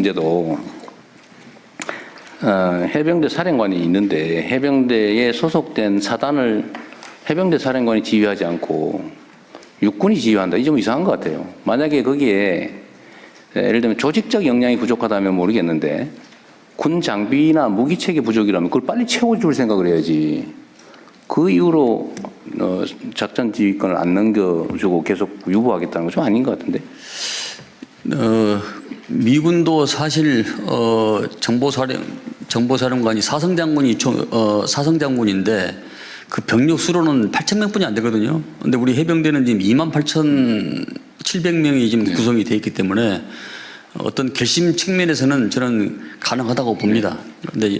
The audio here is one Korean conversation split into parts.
문제도 해병대 사령관이 있는데 해병대에 소속된 사단을 해병대 사령관이 지휘하지 않고 육군이 지휘한다. 이 좀 이상한 것 같아요. 만약에 거기에 예를 들면 조직적 역량이 부족하다면 모르겠는데 군 장비나 무기체계 부족이라면 그걸 빨리 채워줄 생각을 해야지. 그 이후로 작전 지휘권을 안 넘겨주고 계속 유보하겠다는 건 좀 아닌 것 같은데. 미군도 사실 정보사령관이 사성장군인데 그 병력 수로는 8,000명뿐이 안 되거든요. 근데 우리 해병대는 지금 28,700명이 지금 구성이 돼 있기 때문에 어떤 결심 측면에서는 저는 가능하다고 봅니다. 근데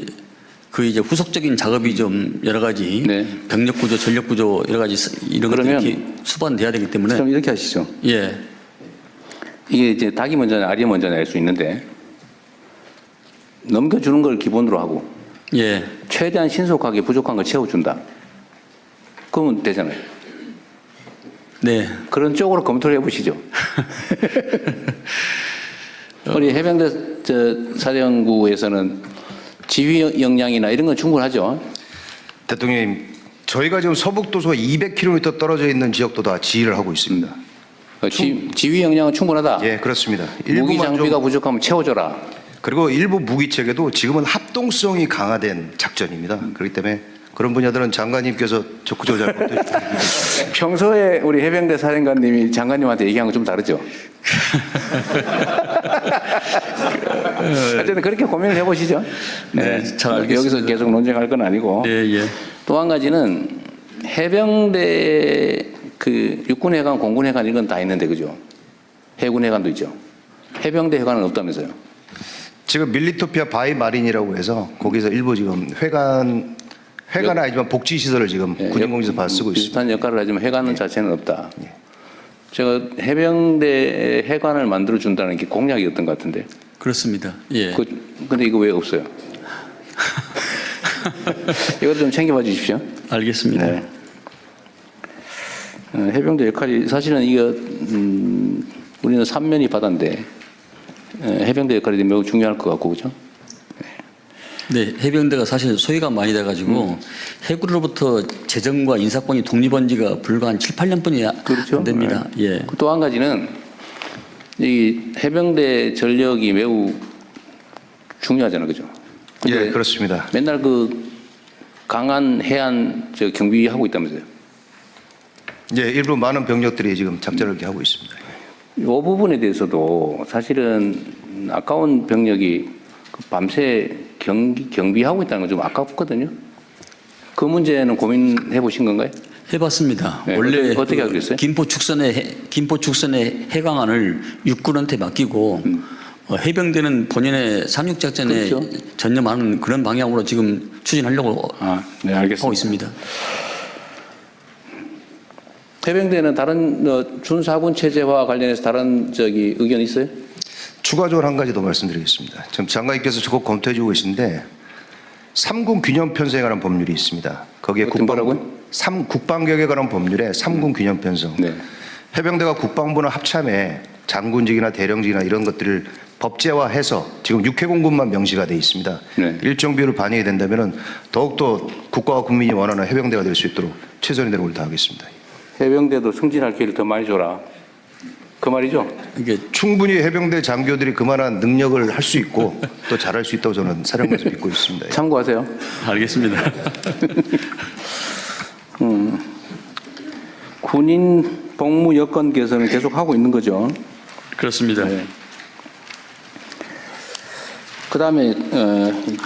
그 이제 후속적인 작업이 좀 여러 가지 병력 구조, 전력 구조 여러 가지 이런 것들이 수반돼야 되기 때문에 그럼 이렇게 하시죠. 예. 이게 이제 닭이 먼저냐 알이 먼저냐 할 수 있는데 넘겨주는 걸 기본으로 하고 예. 최대한 신속하게 부족한 걸 채워준다. 그러면 되잖아요. 네. 그런 쪽으로 검토를 해보시죠. 우리 해병대 사령부에서는 지휘 역량이나 이런 건 충분하죠. 대통령님, 저희가 지금 서북도서 200km 떨어져 있는 지역도 다 지휘를 하고 있습니다. 지휘 역량은 충분하다. 예, 그렇습니다. 무기 장비가 부족하면 채워줘라. 그리고 일부 무기 체계도 지금은 합동성이 강화된 작전입니다. 그렇기 때문에 그런 분야들은 장관님께서 적극적으로 잘 검토해 주십시오. 평소에 우리 해병대 사령관님이 장관님한테 얘기한 건 좀 다르죠. 어쨌든 그렇게 고민을 해보시죠. 네, 잘 알겠습니다. 여기서 계속 논쟁할 건 아니고. 예, 예. 또 한 가지는 해병대 그 육군해관, 공군해관 이런 건 다 있는데 그죠? 해군해관도 있죠. 해병대 해관은 없다면서요? 지금 밀리토피아 바이 마린이라고 해서 거기서 일부 지금 회관은 아니지만 복지 시설을 지금 군인공지에서 받아 쓰고 있습니다. 비슷한 역할을 하지만 해관 자체는 없다. 제가 해병대 해관을 만들어 준다는 게 공약이었던 것 같은데. 그렇습니다. 예. 근데 이거 왜 없어요? 이것도 좀 챙겨봐 주십시오. 알겠습니다. 네. 해병대 역할이 사실은 이거 우리는 삼면이 바다인데 해병대 역할이 매우 중요할 것 같고 그죠? 네, 해병대가 사실 소위가 많이 돼가지고 해군으로부터 재정과 인사권이 독립한 지가 불과 한 7, 8년뿐이 그렇죠? 안 됩니다. 예. 또 한 가지는 이 해병대 전력이 매우 중요하잖아요, 그죠? 예, 그렇습니다. 맨날 그 강한 해안 경비 하고 있다면서요? 예, 일부 많은 병력들이 지금 작전을 이렇게 하고 있습니다. 이 부분에 대해서도 사실은 아까운 병력이 밤새 경비하고 있다는 건 좀 아깝거든요. 그 문제는 고민해 보신 건가요? 해봤습니다. 네, 원래 어떻게 하기로 했어요? 김포 축선의 해강안을 육군한테 맡기고 해병대는 본연의 상륙작전에 그렇죠. 전념하는 그런 방향으로 지금 추진하려고 네, 알겠습니다. 하고 있습니다. 해병대는 다른 준사군 체제와 관련해서 다른 의견 있어요? 추가적으로 한 가지 더 말씀드리겠습니다. 지금 장관님께서 적극 검토해 주고 계신데 3군 균형 편성이라는 법률이 있습니다. 거기에 국방개혁에 관한 법률에 3군 균형 편성. 네. 해병대가 국방부나 합참에 장군직이나 대령직이나 이런 것들을 법제화해서 지금 육해공군만 명시가 되어 있습니다. 네. 일정 비율을 반영이 된다면 더욱더 국가와 국민이 원하는 해병대가 될 수 있도록 최선의 노력을 다하겠습니다. 해병대도 승진할 기회를 더 많이 줘라. 그 말이죠? 이게 충분히 해병대 장교들이 그만한 능력을 할 수 있고 또 잘할 수 있다고 저는 사령관에서 믿고 있습니다. 참고하세요. 알겠습니다. 군인 복무 여건 개선을 계속 하고 있는 거죠. 그렇습니다. 네. 그 다음에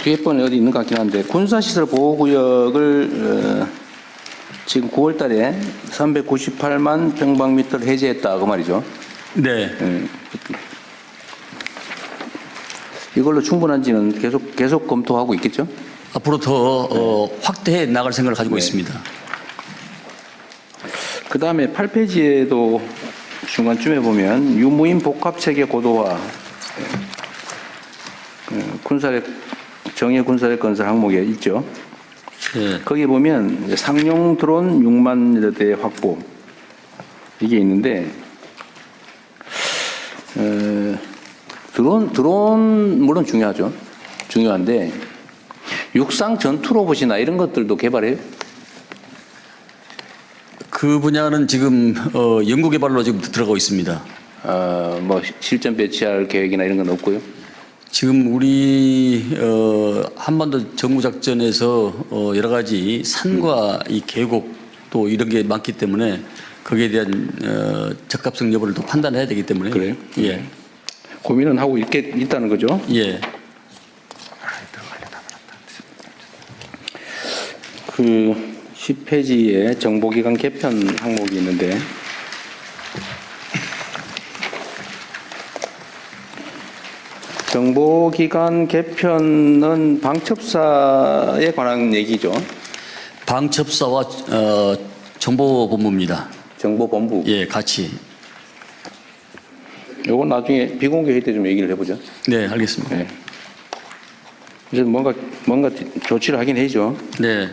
뒤에 번에 어디 있는 것 같긴 한데 군사시설 보호구역을 지금 9월 달에 398만 평방미터를 해제했다 그 말이죠. 네. 이걸로 충분한지는 계속 검토하고 있겠죠. 앞으로 더 확대해 나갈 생각을 가지고 있습니다. 그 다음에 8페이지에도 중간쯤에 보면 유무인 복합체계 고도화 군사력 정예 군사력 건설 항목에 있죠. 네. 거기 보면 상용 드론 6만 대 확보 이게 있는데 드론 물론 중요하죠. 중요한데 육상 전투 로봇이나 이런 것들도 개발해요? 그 분야는 지금 연구 개발로 지금 들어가고 있습니다. 뭐 실전 배치할 계획이나 이런 건 없고요. 지금 우리 한반도 정부작전에서 여러 가지 산과 이 계곡 또 이런 게 많기 때문에 거기에 대한 적합성 여부를 또 판단해야 되기 때문에 그래요? 예. 고민은 하고 있다는 거죠. 예. 그 10페이지에 정보기관 개편 항목이 있는데 정보기관 개편은 방첩사에 관한 얘기죠. 방첩사와 정보본부입니다. 정보본부. 예, 같이. 요건 나중에 비공개 회의 때 좀 얘기를 해보죠. 네, 알겠습니다. 네. 이제 뭔가 조치를 하긴 해야죠. 네.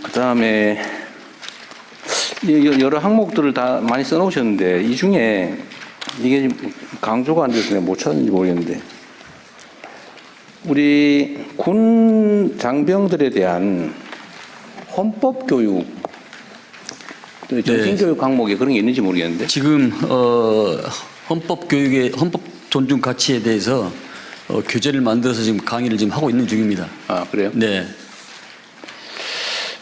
그 다음에 여러 항목들을 다 많이 써놓으셨는데 이 중에 이게 지금 강조가 안 돼서 내가 못 찾았는지 모르겠는데 우리 군 장병들에 대한 헌법 교육, 정신 교육 항목에 그런 게 있는지 모르겠는데 지금 헌법 교육의 헌법 존중 가치에 대해서 교재를 만들어서 지금 강의를 지금 하고 있는 중입니다. 아 그래요? 네.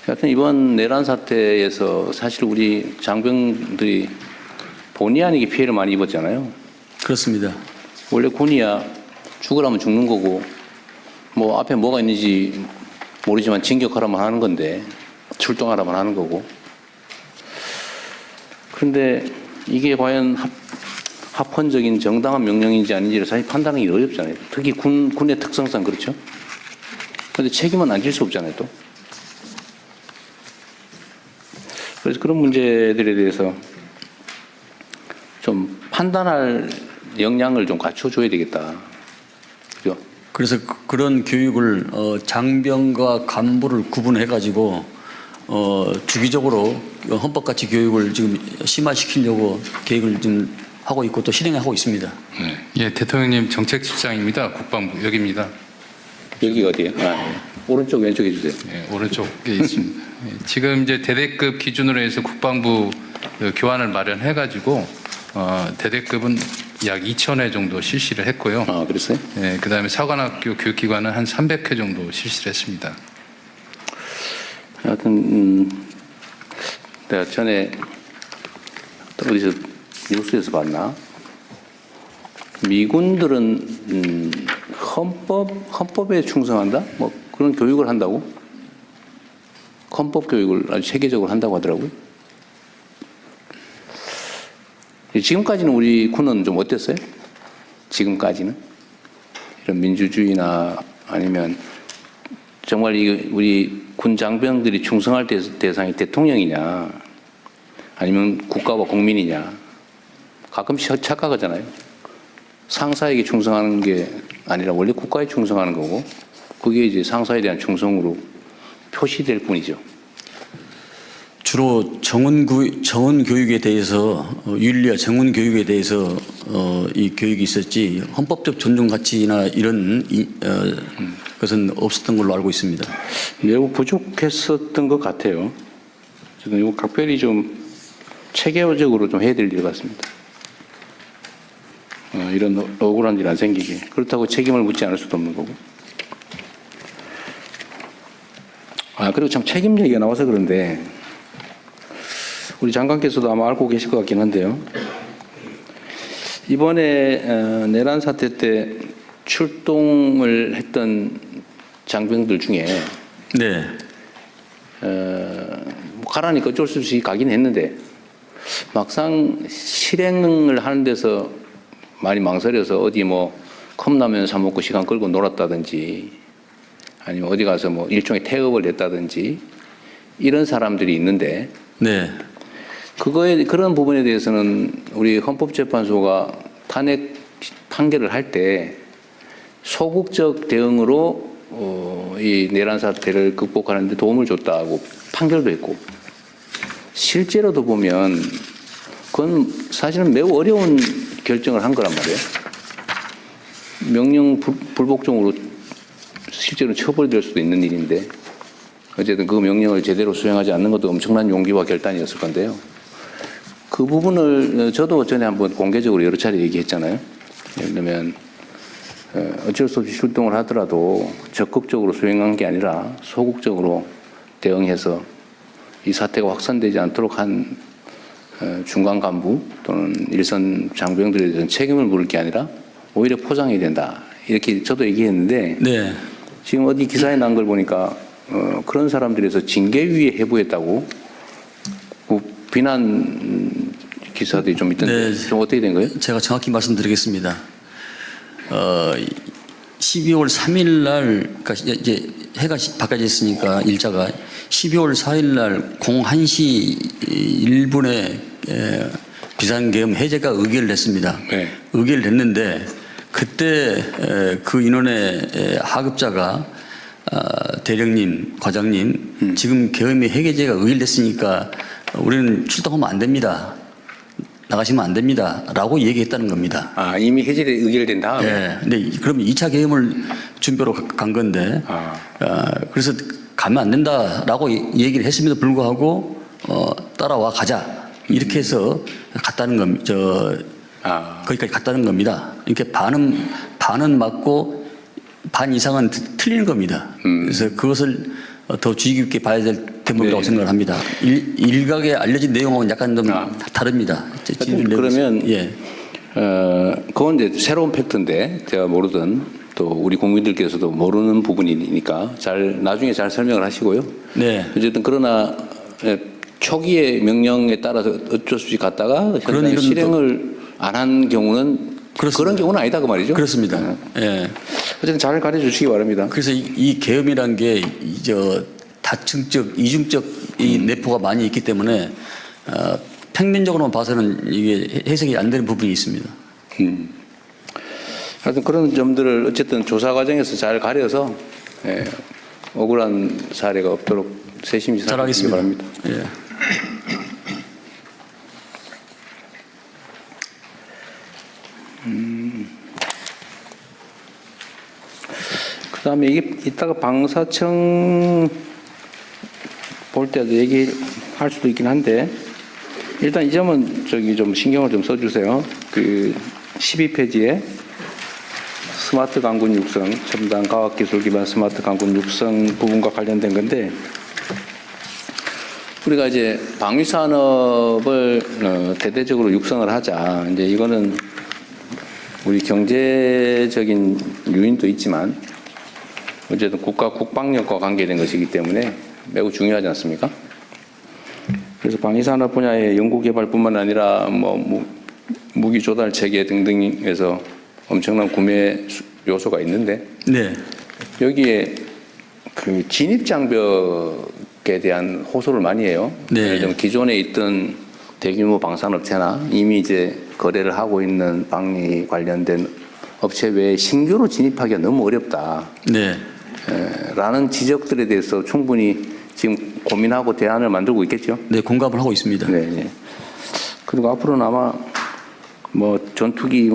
하여튼 이번 내란 사태에서 사실 우리 장병들이 본의 아니게 피해를 많이 입었잖아요. 그렇습니다. 원래 군이야 죽으라면 죽는 거고 뭐 앞에 뭐가 있는지 모르지만 진격하라면 하는 건데 출동하라면 하는 거고 그런데 이게 과연 합헌적인 정당한 명령인지 아닌지를 사실 판단하기 어렵잖아요. 특히 군의 특성상 그렇죠. 그런데 책임은 안 질 수 없잖아요 또. 그래서 그런 문제들에 대해서 좀 판단할 역량을 좀 갖춰줘야 되겠다. 그죠? 그래서 그런 교육을 장병과 간부를 구분해 가지고 주기적으로 헌법가치 교육을 지금 심화시키려고 계획을 지금 하고 있고 또 실행하고 있습니다. 네. 예, 대통령님 정책실장입니다. 국방부 여기입니다. 여기가 어디예요? 오른쪽 왼쪽 해주세요. 예, 오른쪽에 있습니다. 예, 지금 이제 대대급 기준으로 해서 국방부 교환을 마련해가지고 대대급은 약 2,000회 정도 실시를 했고요. 아, 그랬어요? 예, 그다음에 사관학교 교육기관은 한 300회 정도 실시를 했습니다. 하여튼 내가 전에 어디서 뉴스에서 봤나? 미군들은 헌법에 충성한다? 뭐 그런 교육을 한다고? 헌법 교육을 아주 체계적으로 한다고 하더라고요. 지금까지는 우리 군은 좀 어땠어요? 지금까지는? 이런 민주주의나 아니면 정말 우리 군 장병들이 충성할 대상이 대통령이냐 아니면 국가와 국민이냐 가끔씩 착각하잖아요. 상사에게 충성하는 게 아니라 원래 국가에 충성하는 거고 그게 이제 상사에 대한 충성으로 표시될 뿐이죠. 주로 정원 교육에 대해서 윤리와 정원 교육에 대해서 이 교육이 있었지 헌법적 존중 가치나 이런 것은 없었던 걸로 알고 있습니다. 매우 부족했었던 것 같아요. 저는 이거 각별히 좀 체계적으로 좀 해야 될 일 같습니다. 이런 억울한 일 안 생기게. 그렇다고 책임을 묻지 않을 수도 없는 거고. 그리고 참 책임 얘기가 나와서 그런데 우리 장관께서도 아마 알고 계실 것 같긴 한데요. 이번에 내란 사태 때 출동을 했던 장병들 중에 네. 가라니까 어쩔 수 없이 가긴 했는데 막상 실행을 하는 데서 많이 망설여서 어디 뭐 컵라면 사 먹고 시간 끌고 놀았다든지 아니면 어디 가서 뭐 일종의 태업을 했다든지 이런 사람들이 있는데 네. 그런 부분에 대해서는 우리 헌법재판소가 탄핵 판결을 할 때 소극적 대응으로 이 내란 사태를 극복하는 데 도움을 줬다고 판결도 했고 실제로도 보면 그건 사실은 매우 어려운 결정을 한 거란 말이에요. 명령 불복종으로 실제로 처벌될 수도 있는 일인데 어쨌든 그 명령을 제대로 수행하지 않는 것도 엄청난 용기와 결단이었을 건데요. 그 부분을 저도 전에 한번 공개적으로 여러 차례 얘기했잖아요. 예를 들면 어쩔 수 없이 출동을 하더라도 적극적으로 수행한 게 아니라 소극적으로 대응해서 이 사태가 확산되지 않도록 한 중간 간부 또는 일선 장병들에 대한 책임을 물을 게 아니라 오히려 포장해야 된다. 이렇게 저도 얘기했는데 네. 지금 어디 기사에 난 걸 보니까 그런 사람들에서 징계위에 해부했다고 그 비난 기사들이 좀 있던데 네. 좀 어떻게 된 거예요? 제가 정확히 말씀드리겠습니다. 12월 3일 날, 그러니까 이제 해가 바뀌어졌으니까 일자가 12월 4일 날 01시 1분에 비상계엄 해제가 의결을 했습니다. 네. 의결을 했는데 그때 그 인원의 하급자가 대령님, 과장님, 지금 계엄의 해제가 의결됐으니까 우리는 출동하면 안 됩니다. 나가시면 안 됩니다. 라고 얘기했다는 겁니다. 아, 이미 해제가 의결된 다음에? 네. 근데 그러면 2차 계엄을 준비로 간 건데, 그래서 가면 안 된다라고 얘기를 했음에도 불구하고, 따라와 가자. 이렇게 해서 갔다는 겁니다. 거기까지 갔다는 겁니다. 이렇게 반은 맞고 반 이상은 틀리는 겁니다. 그래서 그것을 더 주의 깊게 봐야 될 대목이라고 네. 생각을 합니다. 일각에 알려진 내용하고는 약간 좀 다릅니다. 그러면 예. 그건 이제 새로운 팩트인데 제가 모르던 또 우리 국민들께서도 모르는 부분이니까 나중에 잘 설명을 하시고요. 네. 어쨌든 그러나 초기의 명령에 따라서 어쩔 수 없이 갔다가 그런 현장 일은 실행을 안 한 경우는 그렇습니다. 그런 경우는 아니다 그 말이죠. 그렇습니다. 예. 어쨌든 잘 가르쳐 주시기 바랍니다. 그래서 이 계엄이란 게 다층적, 이중적 이 내포가 많이 있기 때문에 평면적으로만 봐서는 이게 해석이 안 되는 부분이 있습니다. 하여튼 그런 점들을 어쨌든 조사 과정에서 잘 가려서 억울한 사례가 없도록 세심히 살펴주시기 잘하겠습니다. 바랍니다. 예. 그다음에 이게 이따가 방사청 볼 때도 얘기할 수도 있긴 한데 일단 이 점은 좀 신경을 좀 써주세요. 그 12페이지에 스마트 강군 육성, 첨단 과학기술 기반 스마트 강군 육성 부분과 관련된 건데 우리가 이제 방위 산업을 대대적으로 육성을 하자. 이제 이거는 우리 경제적인 요인도 있지만 어쨌든 국가 국방력과 관계된 것이기 때문에 매우 중요하지 않습니까? 그래서 방위산업 분야의 연구개발뿐만 아니라 무기 조달 체계 등등에서 엄청난 구매 요소가 있는데 네. 여기에 그 진입 장벽에 대한 호소를 많이 해요. 네. 예를 들면 기존에 있던 대규모 방산업체나 이미 이제 거래를 하고 있는 방위 관련된 업체 외에 신규로 진입하기가 너무 어렵다. 네. 라는 지적들에 대해서 충분히 지금 고민하고 대안을 만들고 있겠죠. 네, 공감을 하고 있습니다. 네. 네. 그리고 앞으로는 아마 전투기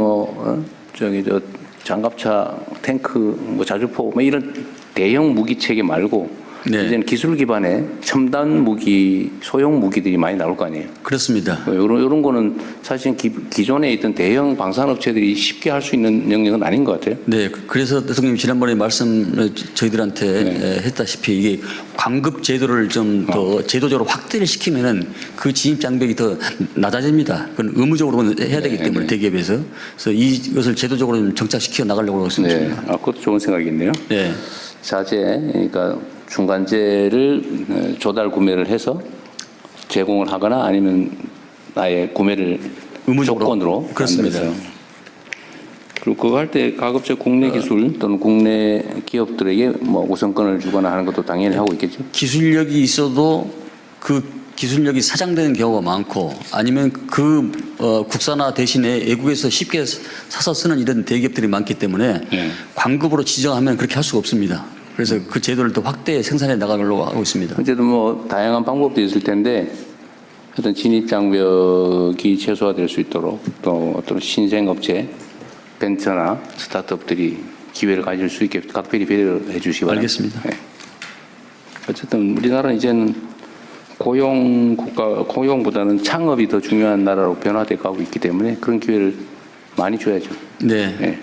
장갑차, 탱크, 자주포 이런 대형 무기 체계 말고 네. 이제는 기술 기반의 첨단 무기, 소형 무기들이 많이 나올 거 아니에요. 그렇습니다. 이런 거는 사실 기존에 있던 대형 방산업체들이 쉽게 할 수 있는 영역은 아닌 것 같아요. 네, 그래서 대통령님 지난번에 말씀 저희들한테 했다시피 이게 광급 제도를 좀 더 제도적으로 확대를 시키면은 그 진입 장벽이 더 낮아집니다. 그건 의무적으로 해야 되기 때문에 대기업에서 그래서 이것을 제도적으로 좀 정착시켜 나가려고 하고 있습니다. 네, 그것도 좋은 생각이네요. 네, 자재, 그러니까 중간재를 조달 구매를 해서 제공을 하거나 아니면 아예 구매를 의무적으로. 조건으로 그렇습니다. 만들어서. 그리고 그거 할 때 가급적 국내 기술 또는 국내 기업들에게 우선권을 주거나 하는 것도 당연히 하고 있겠죠. 기술력이 있어도 그 기술력이 사장되는 경우가 많고 아니면 국산화 대신에 외국에서 쉽게 사서 쓰는 이런 대기업들이 많기 때문에 네. 광급으로 지정하면 그렇게 할 수가 없습니다. 그래서 그 제도를 더 확대 생산해 나가려고 하고 있습니다. 어쨌든 뭐 다양한 방법도 있을 텐데 어떤 진입장벽이 최소화될 수 있도록 또 어떤 신생업체, 벤처나 스타트업들이 기회를 가질 수 있게 각별히 배려해 주시기 바랍니다. 알겠습니다. 네. 어쨌든 우리나라는 이제는 고용보다는 창업이 더 중요한 나라로 변화돼 가고 있기 때문에 그런 기회를 많이 줘야죠. 네. 네.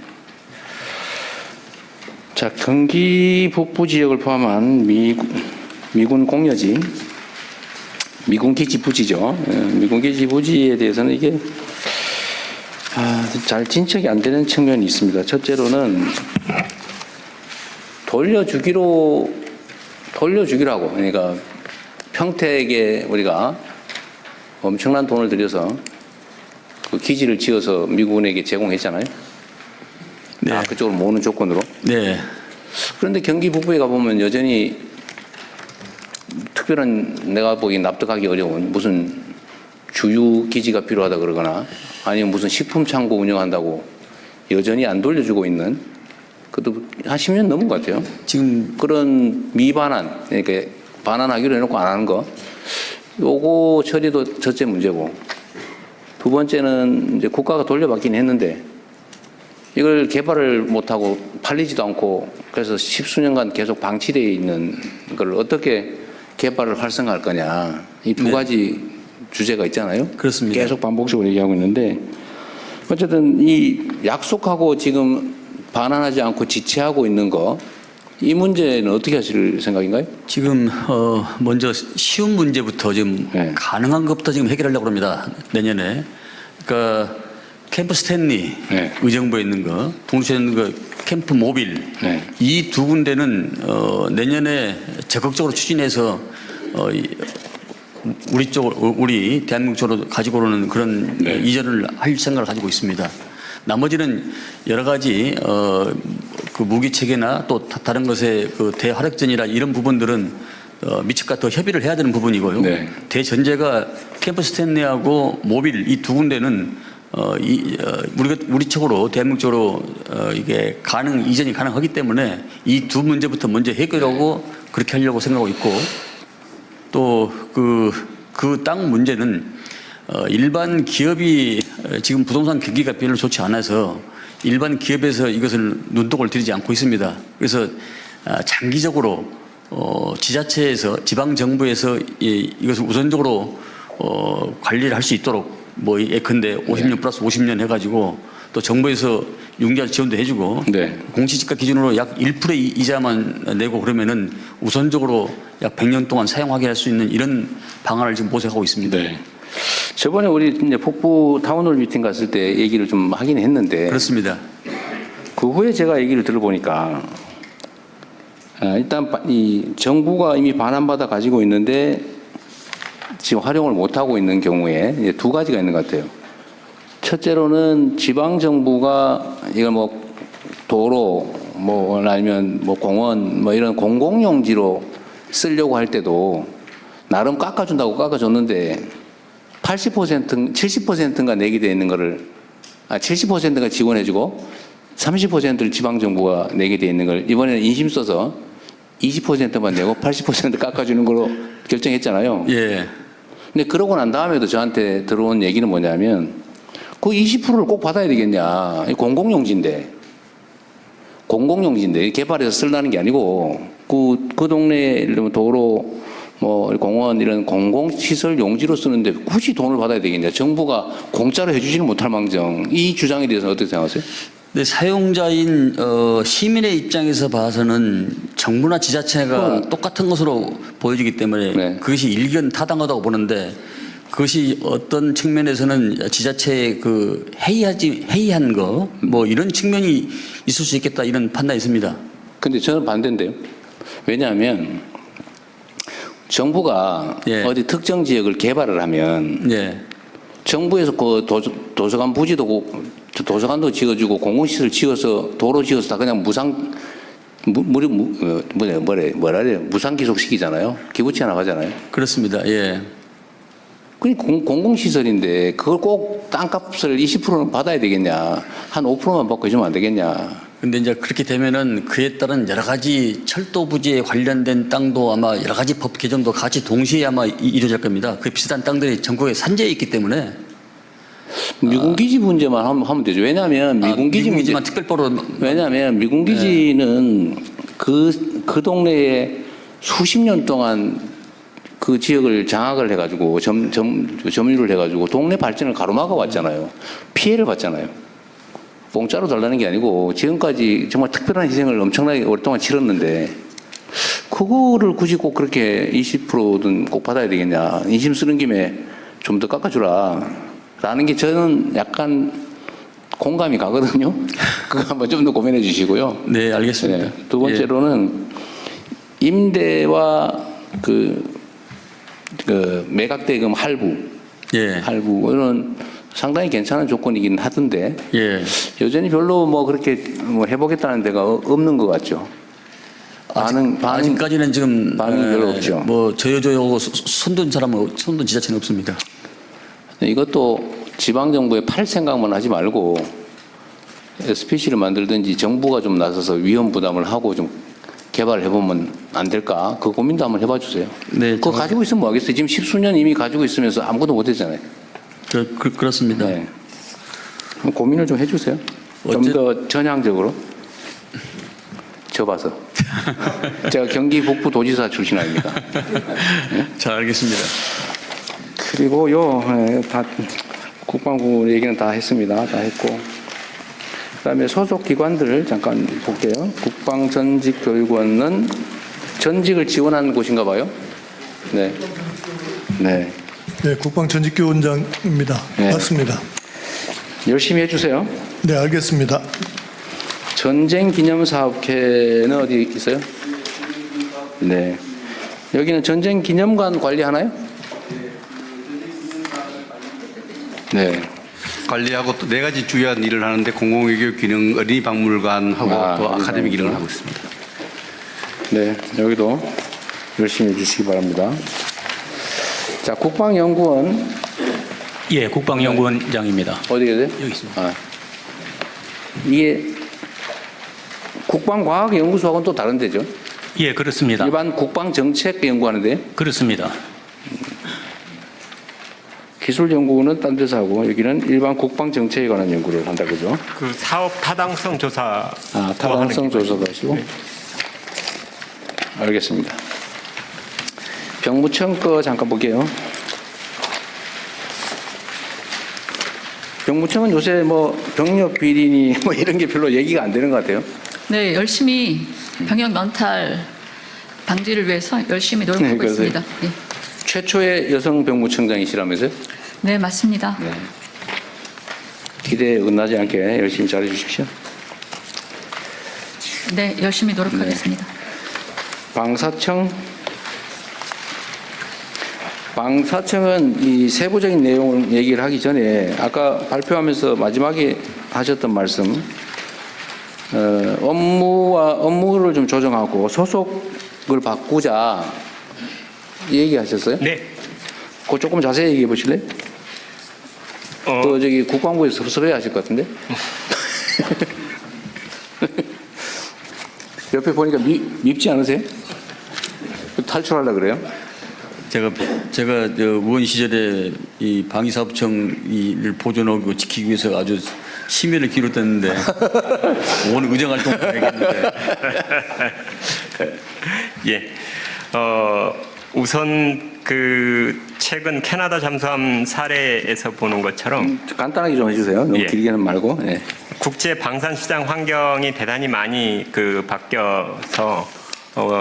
자, 경기 북부 지역을 포함한 미군 공여지, 미군 기지 부지죠. 미군 기지 부지에 대해서는 이게 잘 진척이 안 되는 측면이 있습니다. 첫째로는 돌려주기라고, 그러니까 평택에 우리가 엄청난 돈을 들여서 그 기지를 지어서 미군에게 제공했잖아요. 네. 그쪽으로 모으는 조건으로. 네. 그런데 경기 북부에 가보면 여전히 특별한 내가 보기엔 납득하기 어려운 무슨 주유 기지가 필요하다 그러거나 아니면 무슨 식품 창고 운영한다고 여전히 안 돌려주고 있는 그것도 한 10년 넘은 것 같아요. 지금 그런 미반환, 그러니까 반환하기로 해놓고 안 하는 거 요거 처리도 첫째 문제고 두 번째는 이제 국가가 돌려받긴 했는데 이걸 개발을 못하고 팔리지도 않고 그래서 십수년간 계속 방치되어 있는 걸 어떻게 개발을 활성화할 거냐. 이 두 네. 가지 주제가 있잖아요. 그렇습니다. 계속 반복적으로 얘기하고 있는데 어쨌든 이 약속하고 지금 반환하지 않고 지체하고 있는 거 이 문제는 어떻게 하실 생각인가요? 지금 먼저 쉬운 문제부터 지금 네. 가능한 것부터 지금 해결하려고 합니다. 내년에. 그러니까 캠프 스탠리 네. 의정부에 있는 거, 동시에 있는 거 캠프 모빌 네. 이 두 군데는 내년에 적극적으로 추진해서 우리 대한민국 쪽으로 가지고 오는 그런 네. 이전을 할 생각을 가지고 있습니다. 나머지는 여러 가지 그 무기 체계나 또 다른 것의 그 대화력전이나 이런 부분들은 미측과 더 협의를 해야 되는 부분이고요. 네. 대전제가 캠프 스탠리하고 모빌 이 두 군데는 우리 쪽으로 대한민국 쪽으로 이게 이전이 가능하기 때문에 이 두 문제부터 먼저 해결하고 그렇게 하려고 생각하고 있고 또 그 땅 문제는 일반 기업이 지금 부동산 경기가 별로 좋지 않아서 일반 기업에서 이것을 눈독을 들이지 않고 있습니다. 그래서 장기적으로 지자체에서 지방 정부에서 이것을 우선적으로 관리를 할 수 있도록 뭐 예컨대 50년 플러스 50년 해가지고 또 정부에서 융자 지원도 해주고 네. 공시지가 기준으로 약 1%의 이자만 내고 그러면은 우선적으로 약 100년 동안 사용하게 할 수 있는 이런 방안을 지금 모색하고 있습니다. 네. 저번에 우리 이제 북부 타운홀 미팅 갔을 때 얘기를 좀 하긴 했는데 그렇습니다. 그 후에 제가 얘기를 들어보니까 일단 이 정부가 이미 반환받아 가지고 있는데 지금 활용을 못 하고 있는 경우에 이제 두 가지가 있는 것 같아요. 첫째로는 지방 정부가 이걸 뭐 도로 뭐 아니면 뭐 공원 뭐 이런 공공용지로 쓰려고 할 때도 나름 깎아준다고 깎아줬는데 80% 70%인가 내게 돼 있는 거를 70%가 지원해주고 30%를 지방 정부가 내게 돼 있는 걸 이번에는 인심 써서 20%만 내고 80% 깎아주는 걸로 결정했잖아요. 예. 근데 그러고 난 다음에도 저한테 들어온 얘기는 뭐냐면 그 20%를 꼭 받아야 되겠냐. 공공용지인데 개발해서 쓰려는 게 아니고 그 동네에 예를 들면 도로 뭐 공원 이런 공공시설 용지로 쓰는데 굳이 돈을 받아야 되겠냐. 정부가 공짜로 해주지는 못할 망정. 이 주장에 대해서는 어떻게 생각하세요? 네, 사용자인 시민의 입장에서 봐서는 정부나 지자체가 똑같은 것으로 보여지기 때문에 네. 그것이 일견 타당하다고 보는데 그것이 어떤 측면에서는 지자체의 그 해이한 거 뭐 이런 측면이 있을 수 있겠다 이런 판단이 있습니다. 근데 저는 반대인데요. 왜냐하면 정부가 예. 어디 특정 지역을 개발을 하면 예. 정부에서 그 도서관 부지도 도서관도 지어주고 공공시설 지어서 도로 지어서 다 그냥 무상 기속시키잖아요. 기부치 나가잖아요. 그렇습니다. 예. 그 공공시설인데 그걸 꼭 땅값을 20%는 받아야 되겠냐. 한 5%만 받고 해주면 안 되겠냐. 근데 이제 그렇게 되면은 그에 따른 여러 가지 철도 부지에 관련된 땅도 아마 여러 가지 법 개정도 같이 동시에 아마 이루어질 겁니다. 그 비슷한 땅들이 전국에 산재해 있기 때문에 미군 기지 문제만 하면 되죠. 왜냐하면 미군 기지 문제, 만 특별법으로 왜냐하면 미군 기지는 그 동네에 수십 년 동안 그 지역을 장악을 해가지고 점유를 해가지고 동네 발전을 가로막아 왔잖아요. 피해를 봤잖아요. 공짜로 달라는 게 아니고 지금까지 정말 특별한 희생을 엄청나게 오랫동안 치렀는데 그거를 굳이 꼭 그렇게 20%든 꼭 받아야 되겠냐. 인심 쓰는 김에 좀 더 깎아주라. 라는 게 저는 약간 공감이 가거든요. 그거 한번 좀 더 고민해 주시고요. 네, 알겠습니다. 네. 두 번째로는 임대와 그 매각대금 할부. 예. 할부. 이런 상당히 괜찮은 조건이긴 하던데. 예. 여전히 별로 뭐 그렇게 뭐 해보겠다는 데가 없는 것 같죠. 아직까지는 지금 반응이 별로 없죠. 뭐 저요저요 손든 사람은 손든 지자체는 없습니다. 이것도 지방정부에 팔 생각만 하지 말고 SPC를 만들든지 정부가 좀 나서서 위험 부담을 하고 좀 개발을 해보면 안 될까? 그 고민도 한번 해봐 주세요. 네, 그거 가지고 있으면 뭐 하겠어요? 지금 10수년 이미 가지고 있으면서 아무것도 못 했잖아요. 그렇습니다. 네. 그럼 고민을 좀 해주세요. 좀 더 전향적으로. 접어서. 제가 경기 북부 도지사 출신 아닙니까? 네? 잘 알겠습니다. 그리고요, 다 국방부 얘기는 다 했습니다. 다 했고. 그다음에 소속 기관들 잠깐 볼게요. 국방전직교육원은 전직을 지원하는 곳인가 봐요. 네. 네. 네, 국방전직교원장입니다. 네. 맞습니다. 열심히 해주세요. 네, 알겠습니다. 전쟁기념사업회는 어디 있어요? 네. 여기는 전쟁기념관 관리하나요? 네. 관리하고 또 네 가지 주요한 일을 하는데 공공외교 기능, 어린이 박물관하고 또 어린이 아카데미 기능을 박물관. 하고 있습니다. 네, 여기도 열심히 해주시기 바랍니다. 자, 국방연구원 예, 국방연구원장입니다. 어디 계세요? 여기 있습니다. 아, 이게 국방과학연구소하고는 또 다른 데죠? 예, 그렇습니다. 일반 국방정책 연구하는데 그렇습니다. 기술연구는 딴 데서 하고 여기는 일반 국방정책에 관한 연구를 한다 그죠? 그 사업 타당성 조사. 아, 타당성 조사도 하시고. 알겠습니다. 병무청 거 잠깐 볼게요. 병무청은 요새 뭐 병력 비리니 뭐 이런 게 별로 얘기가 안 되는 것 같아요. 네, 열심히 병역 난탈 방지를 위해서 열심히 노력하고 네, 있습니다. 네. 최초의 여성 병무청장이시라면서요? 네, 맞습니다. 네. 기대에 응하지 않게 열심히 잘해 주십시오. 네, 열심히 노력하겠습니다. 방사청은 이 세부적인 내용을 얘기를 하기 전에 아까 발표하면서 마지막에 하셨던 말씀, 업무를 좀 조정하고 소속을 바꾸자 얘기하셨어요? 네. 그거 조금 자세히 얘기해 보실래요? 저기 국방부에서 섭섭해 하실 것 같은데? 옆에 보니까 밉지 않으세요? 탈출하려고 그래요? 제가 저 의원 시절에 이 방위사업청을 보존하고 지키기 위해서 아주 심혈을 기울였는데 오늘 의정활동 해야겠는데. 예. 우선 그 최근 캐나다 잠수함 사례에서 보는 것처럼 간단하게 좀 해주세요. 너무 예. 길게는 말고. 네. 국제 방산 시장 환경이 대단히 많이 바뀌어서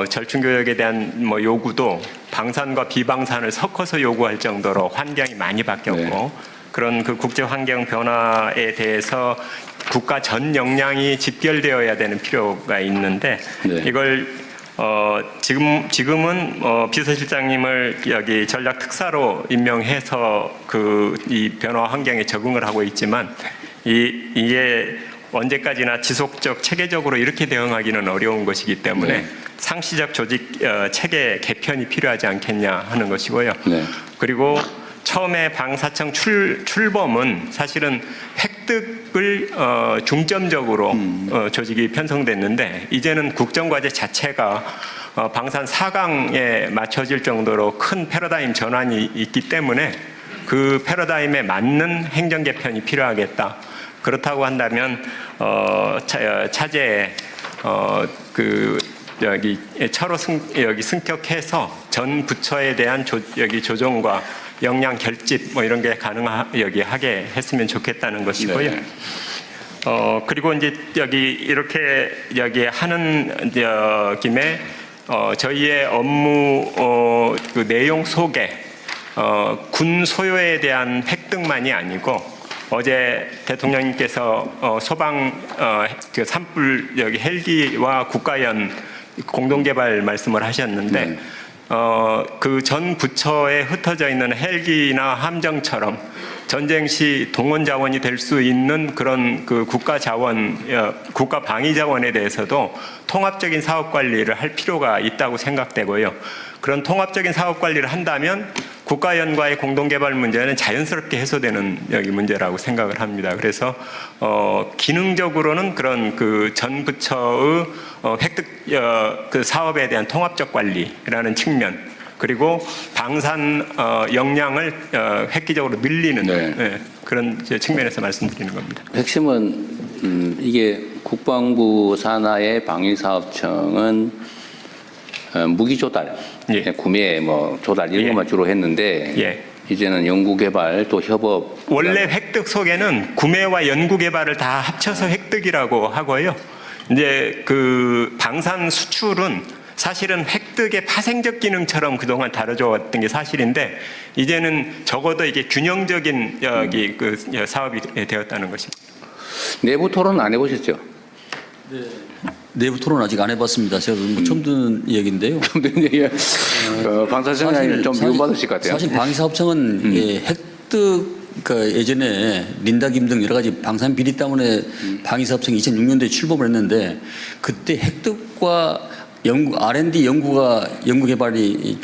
절충 교역에 대한 뭐 요구도 방산과 비방산을 섞어서 요구할 정도로 환경이 많이 바뀌었고 네. 그런 그 국제 환경 변화에 대해서 국가 전 역량이 집결되어야 되는 필요가 있는데 네. 이걸 지금은 비서실장님을 여기 전략 특사로 임명해서 이 변화 환경에 적응을 하고 있지만 이게 언제까지나 지속적 체계적으로 이렇게 대응하기는 어려운 것이기 때문에 네. 상시적 조직 체계 개편이 필요하지 않겠냐 하는 것이고요. 네. 그리고 처음에 방사청 출범은 사실은 획득을 중점적으로 조직이 편성됐는데 이제는 국정과제 자체가 방산 4강에 맞춰질 정도로 큰 패러다임 전환이 있기 때문에 그 패러다임에 맞는 행정 개편이 필요하겠다. 그렇다고 한다면 차제에 여기 차로 승격해서 전 부처에 대한 조정과 역량 결집 뭐 이런 게 하게 했으면 좋겠다는 것이고요. 네. 그리고 이제 이렇게 하는 김에 저희의 업무 그 내용 속에 군 소요에 대한 획득만이 아니고 어제 대통령님께서 소방 그 산불 헬기와 국가연 공동개발 말씀을 하셨는데 그 전 부처에 흩어져 있는 헬기나 함정처럼 전쟁 시 동원 자원이 될 수 있는 그런 그 국가 자원, 국가 방위 자원에 대해서도 통합적인 사업 관리를 할 필요가 있다고 생각되고요. 그런 통합적인 사업 관리를 한다면 국가연과의 공동개발 문제는 자연스럽게 해소되는 문제라고 생각을 합니다. 그래서 기능적으로는 그런 그 전 부처의 획득 그 사업에 대한 통합적 관리라는 측면, 그리고 방산 역량을 획기적으로 늘리는 그런 측면에서 말씀드리는 겁니다. 핵심은 이게 국방부 산하의 방위사업청은 무기 조달, 구매, 뭐 조달 이런 것만 주로 했는데 이제는 연구개발 또 협업. 원래 획득 속에는 구매와 연구개발을 다 합쳐서 획득이라고 하고요. 이제 그 방산 수출은 사실은 획득의 파생적 기능처럼 그동안 다뤄져 왔던 게 사실인데 이제는 적어도 이게 균형적인 그 사업이 되었다는 것입니다. 내부 토론 안 해보셨죠? 네. 내부 토론 아직 안 해봤습니다. 제가 처음 듣는 얘기인데요. 처음 듣는 얘기야. 방사청장님 좀 미움받으실 것 같아요. 사실 방위사업청은 획득, 그러니까 예전에 린다김 등 여러 가지 방산 비리 때문에 방위사업청이 2006년도에 출범을 했는데 그때 획득과 R&D 연구 개발이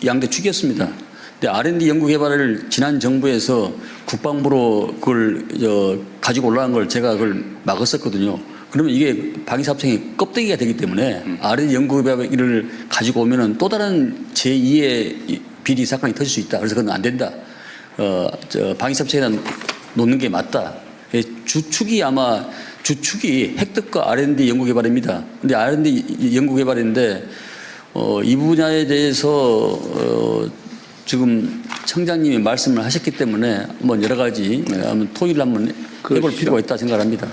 양대 축이었습니다. 근데 R&D 연구 개발을 지난 정부에서 국방부로 그걸 가지고 올라간 걸 제가 그걸 막았었거든요. 그러면 이게 방위사업청이 껍데기가 되기 때문에 R&D 연구 개발을 가지고 오면은 또 다른 제2의 비리 사건이 터질 수 있다. 그래서 그건 안 된다. 방위사업청에 놓는 게 맞다. 주축이 획득과 R&D 연구개발입니다. 근데 R&D 연구개발인데 이 분야에 대해서 지금 청장님이 말씀을 하셨기 때문에 한번 여러 가지 한번 토의를 한번 해볼 필요가 있다 생각합니다.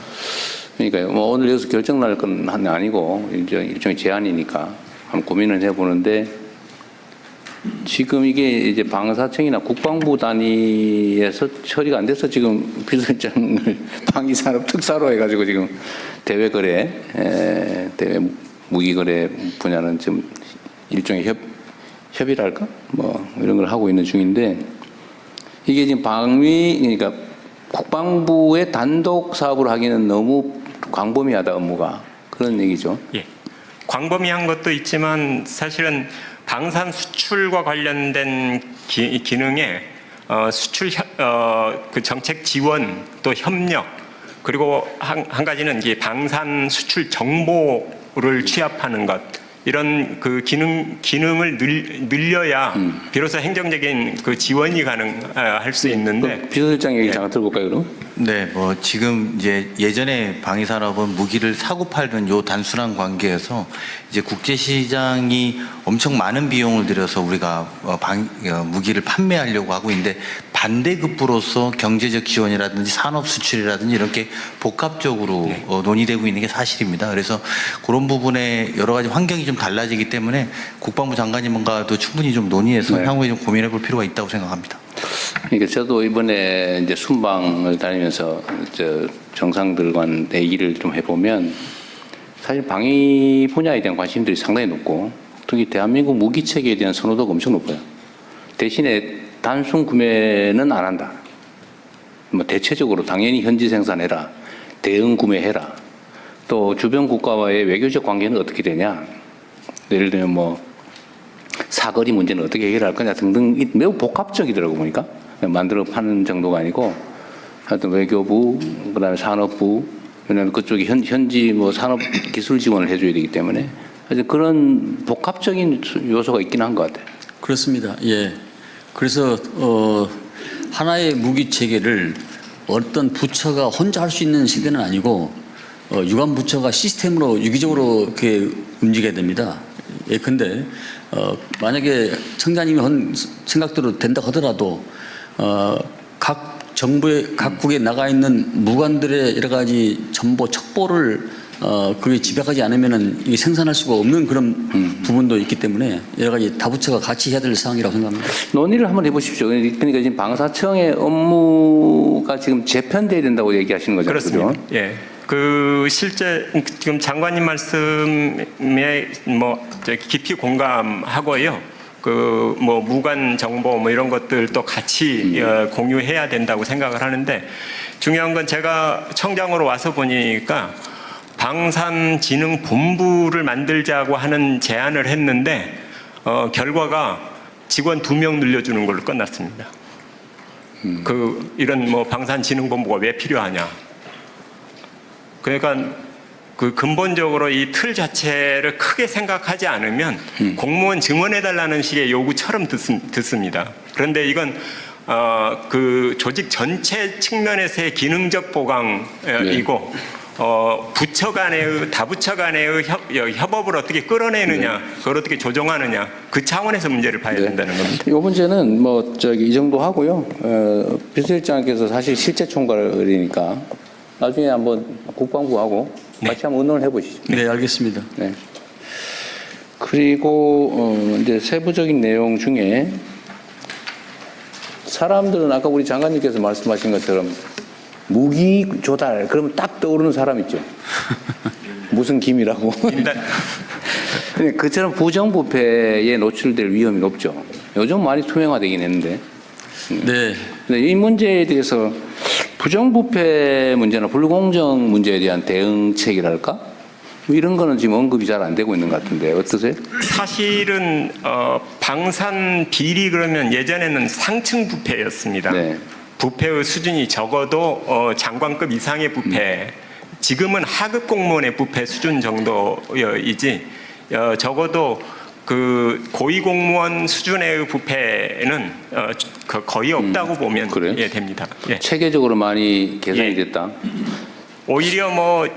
그러니까요. 뭐 오늘 여기서 결정 날 건 아니고 일종의 제안이니까 한번 고민을 해보는데 지금 이게 이제 방사청이나 국방부 단위에서 처리가 안 돼서 지금 비서실장을 방위산업 특사로 해가지고 지금 대외거래, 대외 무기거래 분야는 좀 일종의 협의랄까? 뭐 이런 걸 하고 있는 중인데 이게 지금 그러니까 국방부의 단독 사업을 하기는 너무 광범위하다 업무가 그런 얘기죠. 예. 광범위한 것도 있지만 사실은 방산 수출과 관련된 기능에 수출 그 정책 지원 또 협력 그리고 한 가지는 이제 방산 수출 정보를 취합하는 것 이런 그 기능을 늘려야 비로소 행정적인 그 지원이 가능할 수 있는데 비서실장 얘기 잠깐 들어볼까요, 그럼? 네, 뭐 지금 이제 예전에 방위산업은 무기를 사고 팔던 요 단순한 관계에서 이제 국제시장이 엄청 많은 비용을 들여서 우리가 무기를 판매하려고 하고 있는데 반대급부로서 경제적 지원이라든지 산업 수출이라든지 이렇게 복합적으로 논의되고 있는 게 사실입니다. 그래서 그런 부분에 여러 가지 환경이 좀 달라지기 때문에 국방부 장관님과도 충분히 좀 논의해서 향후에 좀 고민해 볼 필요가 있다고 생각합니다. 그러니까 저도 이번에 이제 순방을 다니면서 정상들과 얘기를 좀 해보면 사실 방위 분야에 대한 관심들이 상당히 높고 특히 대한민국 무기 체계에 대한 선호도가 엄청 높아요. 대신에 단순 구매는 안 한다. 뭐 대체적으로 당연히 현지 생산해라, 대응 구매해라. 또 주변 국가와의 외교적 관계는 어떻게 되냐. 예를 들면 뭐 사거리 문제는 어떻게 해결할 거냐 등등 매우 복합적이더라고 보니까 만들어 파는 정도가 아니고 하여튼 외교부, 그다음에 산업부, 왜냐하면 그쪽이 현지 뭐 산업 기술 지원을 해줘야 되기 때문에 하여튼 그런 복합적인 요소가 있긴 한 것 같아요. 그렇습니다. 예. 그래서 하나의 무기 체계를 어떤 부처가 혼자 할 수 있는 시대는 아니고 유관 부처가 시스템으로 유기적으로 이렇게 움직여야 됩니다. 예컨대 만약에 청장님이 한 생각대로 된다 하더라도 각 정부의 각국에 나가 있는 무관들의 여러 가지 정보 첩보를 그게 집약하지 않으면은 이게 생산할 수가 없는 그런 부분도 있기 때문에 여러 가지 다부처가 같이 해야 될 사항이라고 생각합니다. 논의를 한번 해보십시오. 그러니까 지금 방사청의 업무가 지금 재편돼야 된다고 얘기하시는 거죠? 그렇습니다. 그죠? 예. 그 실제 지금 장관님 말씀에 뭐 깊이 공감하고요. 그 뭐 무관 정보 뭐 이런 것들도 같이 공유해야 된다고 생각을 하는데 중요한 건 제가 청장으로 와서 보니까 방산진흥본부를 만들자고 하는 제안을 했는데 결과가 직원 2명 늘려주는 걸로 끝났습니다. 그 이런 뭐 방산진흥본부가 왜 필요하냐? 그러니까 그 근본적으로 이 틀 자체를 크게 생각하지 않으면 공무원 증언해달라는 식의 요구처럼 듣습니다. 그런데 이건 그 조직 전체 측면에서의 기능적 보강이고 부처 간의 다부처 간의 협업을 어떻게 끌어내느냐, 그걸 어떻게 조정하느냐 그 차원에서 문제를 봐야 된다는 겁니다. 이 문제는 뭐 이 정도 하고요. 비서실장께서 사실 실제 총괄이니까 나중에 한번 국방부하고 같이 한번 의논을 해보시죠. 네, 알겠습니다. 네. 그리고 이제 세부적인 내용 중에 사람들은 아까 우리 장관님께서 말씀하신 것처럼 무기 조달 그러면 딱 떠오르는 사람 있죠. 무슨 김이라고. 근데 그처럼 부정부패에 노출될 위험이 높죠. 요즘 많이 투명화되긴 했는데. 네. 근데 이 문제에 대해서 부정부패 문제나 불공정 문제에 대한 대응책이랄까? 뭐 이런 거는 지금 언급이 잘 안 되고 있는 것 같은데 어떠세요? 사실은 방산 비리 그러면 예전에는 상층 부패였습니다. 네. 부패의 수준이 적어도 장관급 이상의 부패, 지금은 하급 공무원의 부패 수준 정도이지 적어도 그 고위공무원 수준의 부패는 거의 없다고 보면 예, 됩니다. 예. 체계적으로 많이 개선이 예. 됐다. 오히려 뭐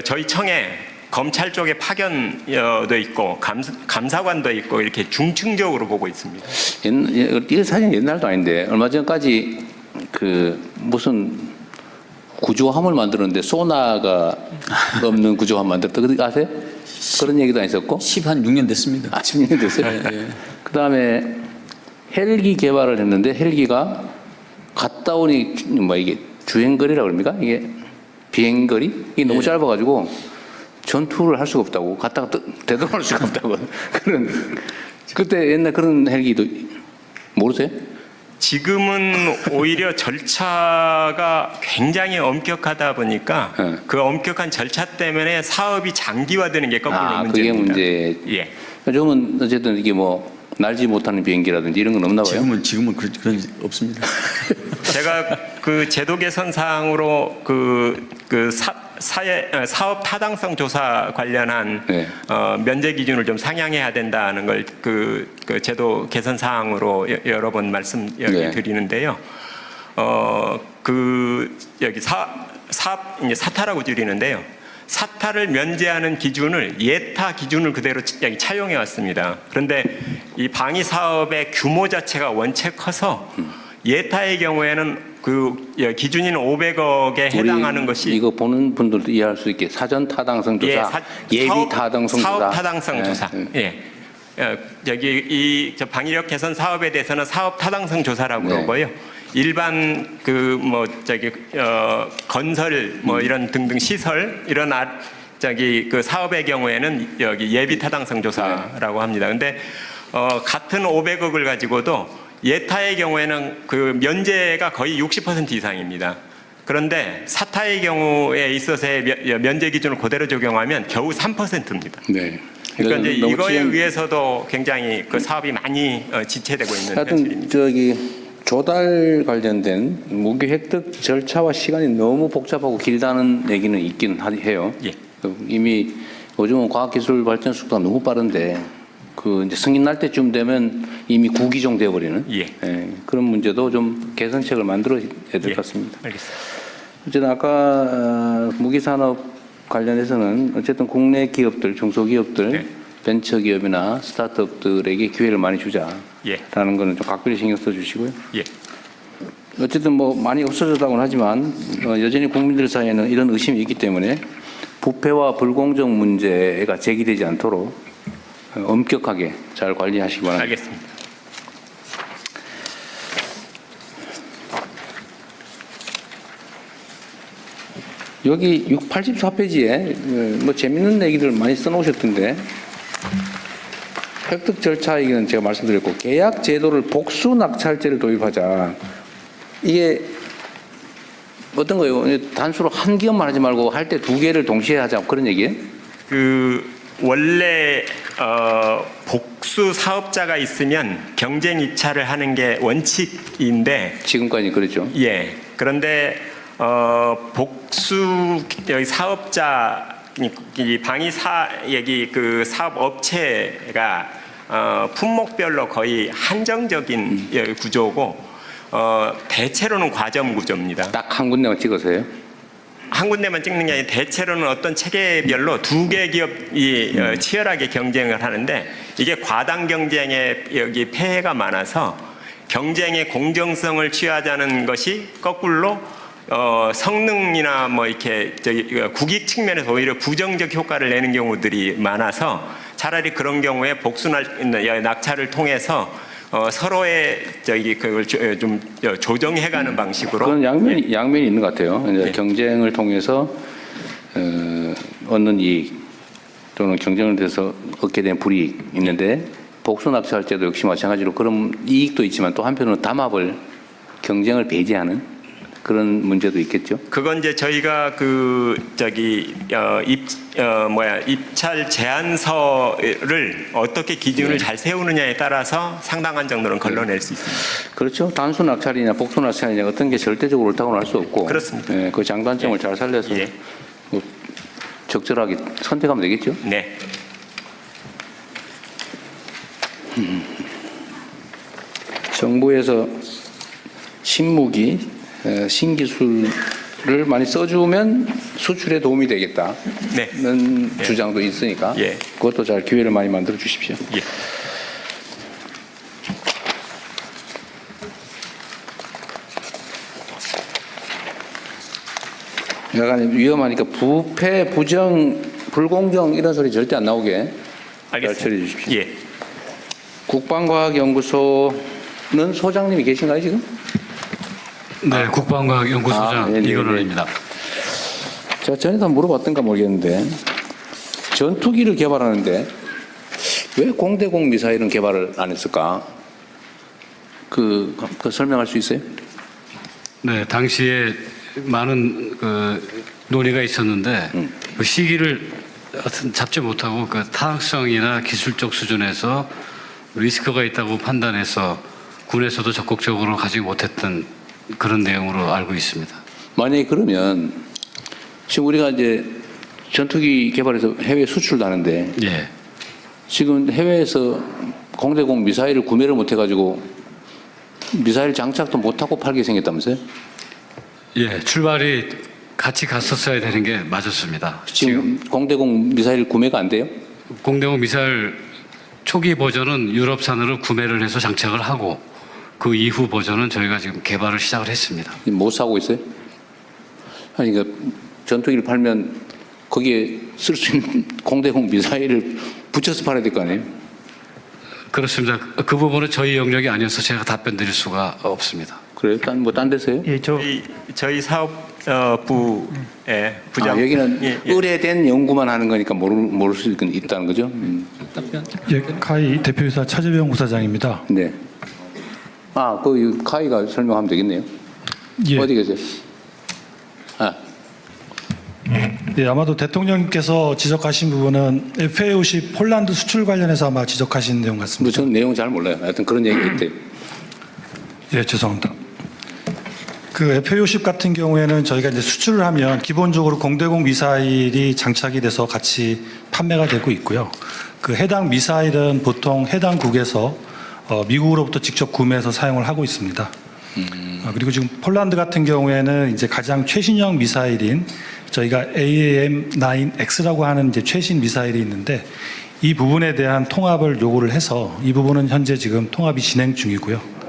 저희 청에 검찰 쪽에 파견도 있고 감사관도 있고 이렇게 중층적으로 보고 있습니다. 이게 사실 옛날도 아닌데 얼마 전까지 그 무슨 구조함을 만들었는데 소나가 없는 구조함 만들었다. 그거 아세요? 그런 얘기도 안 있었고? 16년 됐습니다. 16년 됐어요? 네. 그 다음에 헬기 개발을 했는데 헬기가 갔다 오니 뭐 이게 주행거리라고 그럽니까? 이게 비행거리? 이게 너무 짧아가지고 전투를 할 수가 없다고. 갔다가 되돌아올 수가 없다고. 그때 옛날 그런 헬기도 모르세요? 지금은 오히려 절차가 굉장히 엄격하다 보니까 그 엄격한 절차 때문에 사업이 장기화되는 게 거꾸로 문제입니다. 그게 문제. 예. 요즘은 어쨌든 이게 뭐 날지 못하는 비행기라든지 이런 건 없나 봐요. 지금은 그런 없습니다. 제가 그 제도 개선 사항으로 사업 타당성 조사 관련한 네. 면제 기준을 좀 상향해야 된다는 걸 그 제도 개선 사항으로 여러 번 말씀 네. 드리는데요. 여기 사업 이제 사타라고 줄이는데요. 사타를 면제하는 기준을 예타 기준을 그대로 여기 차용해 왔습니다. 그런데 이 방위 사업의 규모 자체가 원체 커서 예타의 경우에는 그 기준인 500억에 해당하는 것이 이거 보는 분들도 이해할 수 있게 사전 타당성 조사, 예비 타당성 조사, 사업 타당성 조사. 예. 여기 저 방위력 개선 사업에 대해서는 사업 타당성 조사라고 그러고요. 일반 건설 뭐 이런 등등 시설 이런 그 사업의 경우에는 여기 예비 타당성 조사라고 합니다. 근데 같은 500억을 가지고도 예타의 경우에는 그 면제가 거의 60% 이상입니다. 그런데 사타의 경우에 있어서의 면제 기준을 그대로 적용하면 겨우 3%입니다. 네. 그러니까 이제 이거에 의해서도 굉장히 그 사업이 많이 지체되고 있는 현실입니다. 조달 관련된 무기 획득 절차와 시간이 너무 복잡하고 길다는 얘기는 있긴 해요. 예. 이미 요즘은 과학기술 발전 속도가 너무 빠른데 그 이제 승인 날 때쯤 되면 이미 구기종 되어버리는 예. 그런 문제도 좀 개선책을 만들어야 될 것 같습니다. 알겠습니다. 어쨌든 아까 무기산업 관련해서는 어쨌든 국내 기업들, 중소기업들, 네. 벤처기업이나 스타트업들에게 기회를 많이 주자라는 예. 거는 좀 각별히 신경 써주시고요. 예. 어쨌든 뭐 많이 없어졌다고는 하지만 여전히 국민들 사이에는 이런 의심이 있기 때문에 부패와 불공정 문제가 제기되지 않도록 엄격하게 잘 관리하시기 바랍니다. 알겠습니다. 여기 84페이지에 뭐 재밌는 얘기들 많이 써놓으셨던데 획득 절차 얘기는 제가 말씀드렸고 계약 제도를 복수 낙찰제를 도입하자. 이게 어떤 거예요? 단수로 한 기업만 하지 말고 할 때 두 개를 동시에 하자 그런 얘기예요? 그 원래 복수 사업자가 있으면 경쟁 입찰을 하는 게 원칙인데 지금까지 그랬죠. 예. 그런데 복수 여기 사업자 이 방위사 여기 그 사업 업체가 품목별로 거의 한정적인 구조고 대체로는 과점 구조입니다. 딱 한 군데만 찍어서요? 한 군데만 찍는 게 아니라 대체로는 어떤 체계별로 두 개 기업이 치열하게 경쟁을 하는데 이게 과당 경쟁에 여기 폐해가 많아서 경쟁의 공정성을 취하자는 것이 거꾸로 성능이나 뭐 이렇게 국익 측면에서 오히려 부정적 효과를 내는 경우들이 많아서 차라리 그런 경우에 복수 낙찰을 통해서 서로의 그걸 좀 조정해가는 방식으로 그건 양면이 있는 것 같아요. 이제 네. 경쟁을 통해서 얻는 이익 또는 경쟁을 통해서 얻게 된 불이익 있는데 복수 낙찰 제도 역시 마찬가지로 그런 이익도 있지만 또 한편으로 담합을 경쟁을 배제하는 그런 문제도 있겠죠. 그건 이제 저희가 입찰 제안서를 어떻게 기준을 잘 세우느냐에 따라서 상당한 정도는 걸러낼 수 있습니다. 그렇죠. 단수 낙찰이냐 복수 낙찰이냐 어떤 게 절대적으로 옳다고는 할 수 없고 그렇습니다. 그 장단점을 잘 살려서 뭐 적절하게 선택하면 되겠죠. 네. 정부에서 신무기, 신기술을 많이 써주면 수출에 도움이 되겠다는 네. 주장도 있으니까 예. 그것도 잘 기회를 많이 만들어 주십시오. 예. 약간 위험하니까 부패, 부정, 불공정 이런 소리 절대 안 나오게 잘 처리해 주십시오. 예. 국방과학연구소는 소장님이 계신가요 지금? 네, 국방과학연구소장 이건원입니다. 제가 전에도 물어봤던가 모르겠는데 전투기를 개발하는데 왜 공대공 미사일은 개발을 안 했을까? 그 설명할 수 있어요? 네, 당시에 많은 논의가 있었는데 그 시기를 하여튼 잡지 못하고 그 타당성이나 기술적 수준에서 리스크가 있다고 판단해서 군에서도 적극적으로 가지 못했던 그런 내용으로 알고 있습니다. 만약에 그러면 지금 우리가 이제 전투기 개발해서 해외 수출도 하는데 예. 지금 해외에서 공대공 미사일을 구매를 못 해가지고 미사일 장착도 못하고 팔게 생겼다면서요? 예, 출발이 같이 갔었어야 되는 게 맞았습니다. 지금 공대공 미사일 구매가 안 돼요? 공대공 미사일 초기 버전은 유럽산으로 구매를 해서 장착을 하고 그 이후 버전은 저희가 지금 개발을 시작을 했습니다. 못 사고 있어요? 아니, 그러니까 전투기를 팔면 거기에 쓸 수 있는 공대공 미사일을 붙여서 팔아야 될 거 아니에요? 그렇습니다. 그 부분은 저희 영역이 아니어서 제가 답변 드릴 수가 없습니다. 그래요? 딴 데서요? 예, 저희 사업부의 부장. 여기는 의뢰된 연구만 하는 거니까 모를 수 있다는 거죠? 예, 카이 대표이사 차재병 부사장입니다. 네. 그 카이가 설명하면 되겠네요. 예. 어디 계세요? 예, 아마도 대통령께서 지적하신 부분은 FA50 폴란드 수출 관련해서 아마 지적하신 내용 같습니다. 저는 내용 잘 몰라요. 하여튼 그런 얘기가 있대요. 예, 죄송합니다. 그 F-50 같은 경우에는 저희가 이제 수출을 하면 기본적으로 공대공 미사일이 장착이 돼서 같이 판매가 되고 있고요. 그 해당 미사일은 보통 해당국에서 미국으로부터 직접 구매해서 사용을 하고 있습니다. 그리고 지금 폴란드 같은 경우에는 이제 가장 최신형 미사일인 저희가 AAM-9X라고 하는 이제 최신 미사일이 있는데 이 부분에 대한 통합을 요구를 해서 이 부분은 현재 지금 통합이 진행 중이고요.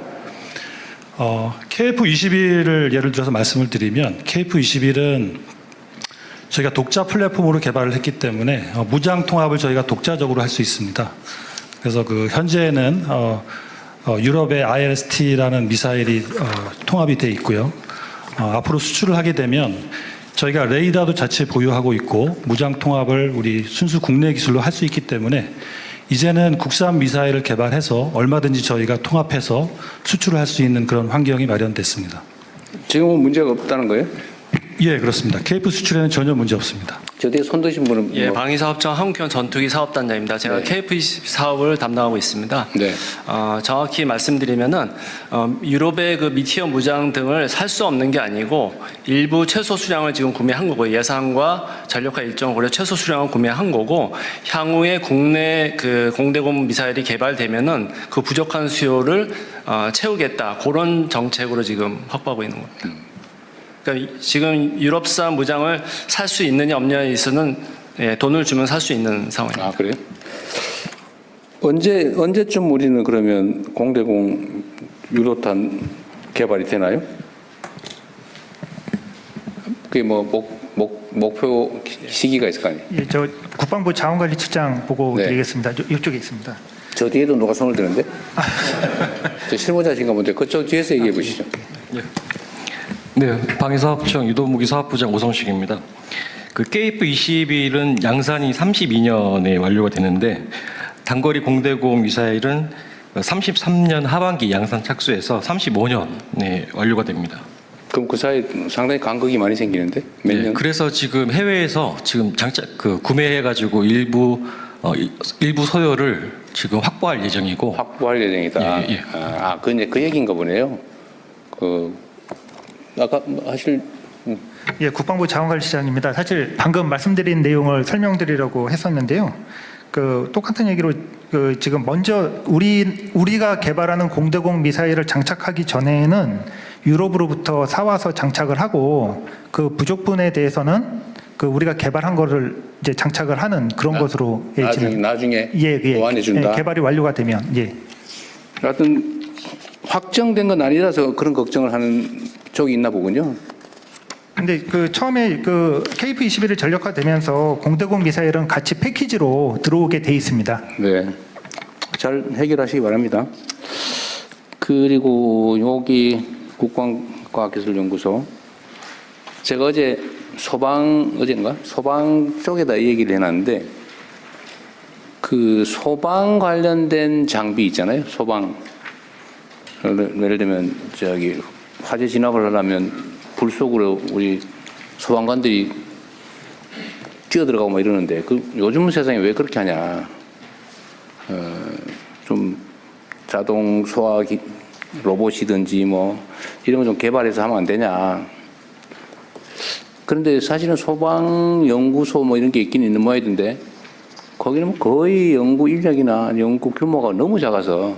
KF-21을 예를 들어서 말씀을 드리면 KF-21은 저희가 독자 플랫폼으로 개발을 했기 때문에 무장 통합을 저희가 독자적으로 할 수 있습니다. 그래서 그 현재는 유럽의 IRST라는 미사일이 통합이 돼 있고요. 앞으로 수출을 하게 되면 저희가 레이더도 자체 보유하고 있고 무장 통합을 우리 순수 국내 기술로 할 수 있기 때문에 이제는 국산 미사일을 개발해서 얼마든지 저희가 통합해서 수출을 할 수 있는 그런 환경이 마련됐습니다. 지금은 문제가 없다는 거예요? 예, 그렇습니다. KF 수출에는 전혀 문제 없습니다. 저 뒤에 손 드신 분은 예, 방위사업청 한국형 전투기 사업단장입니다. 제가 네. KF-20 사업을 담당하고 있습니다. 네. 정확히 말씀드리면은 유럽의 그 미티어 무장 등을 살 수 없는 게 아니고 일부 최소 수량을 지금 구매한 거고 예산과 전력화 일정을 고려 최소 수량을 구매한 거고 향후에 국내 그 공대공 미사일이 개발되면은 그 부족한 수요를 채우겠다 그런 정책으로 지금 확보하고 있는 겁니다. 그러니까 지금 유럽산 무장을 살 수 있느냐 없느냐에 있어서는 돈을 주면 살 수 있는 상황입니다. 아, 그래요? 언제쯤 우리는 그러면 공대공 유로탄 개발이 되나요? 그게 뭐 목표 시기가 있을 거 아니에요? 예, 저 국방부 자원관리처장 보고 네. 드리겠습니다. 이쪽에 있습니다. 저 뒤에도 누가 손을 드는데? 저 실무자신가 본데 그쪽 뒤에서 얘기해 보시죠. 네, 방위사업청 유도무기사업부장 오성식입니다. 그 KF-21은 양산이 32년에 완료가 되는데 단거리 공대공 미사일은 33년 하반기 양산 착수해서 35년에 완료가 됩니다. 그럼 그 사이 상당히 간극이 많이 생기는데 몇 년? 네, 그래서 지금 해외에서 지금 구매해가지고 일부 소요를 지금 확보할 예정이고. 확보할 예정이다. 예, 예. 그 얘기인가 보네요. 아까 하실. 예, 국방부 자원관리처장입니다. 사실 방금 말씀드린 내용을 설명드리려고 했었는데요. 그 똑같은 얘기로 그 지금 먼저 우리가 개발하는 공대공 미사일을 장착하기 전에는 유럽으로부터 사와서 장착을 하고 그 부족분에 대해서는 그 우리가 개발한 거를 이제 장착을 하는 그런 것으로 나중에 예, 보완해 준다. 예, 개발이 완료가 되면 예. 하여튼 확정된 건 아니라서 그런 걱정을 하는 쪽이 있나 보군요. 근데 그 처음에 그 KF-21이 전력화되면서 공대공 미사일은 같이 패키지로 들어오게 돼 있습니다. 네, 잘 해결하시기 바랍니다. 그리고 여기 국방과학기술연구소 제가 소방 쪽에다 얘기를 해놨는데 그 소방 관련된 장비 있잖아요. 소방 예를 들면 화재 진압을 하려면 불 속으로 우리 소방관들이 뛰어들어가고 뭐 이러는데 요즘 세상에 왜 그렇게 하냐. 좀 자동 소화 로봇이든지 뭐 이런 거 좀 개발해서 하면 안 되냐. 그런데 사실은 소방연구소 뭐 이런 게 있긴 있는 모양이던데 거기는 거의 연구 인력이나 연구 규모가 너무 작아서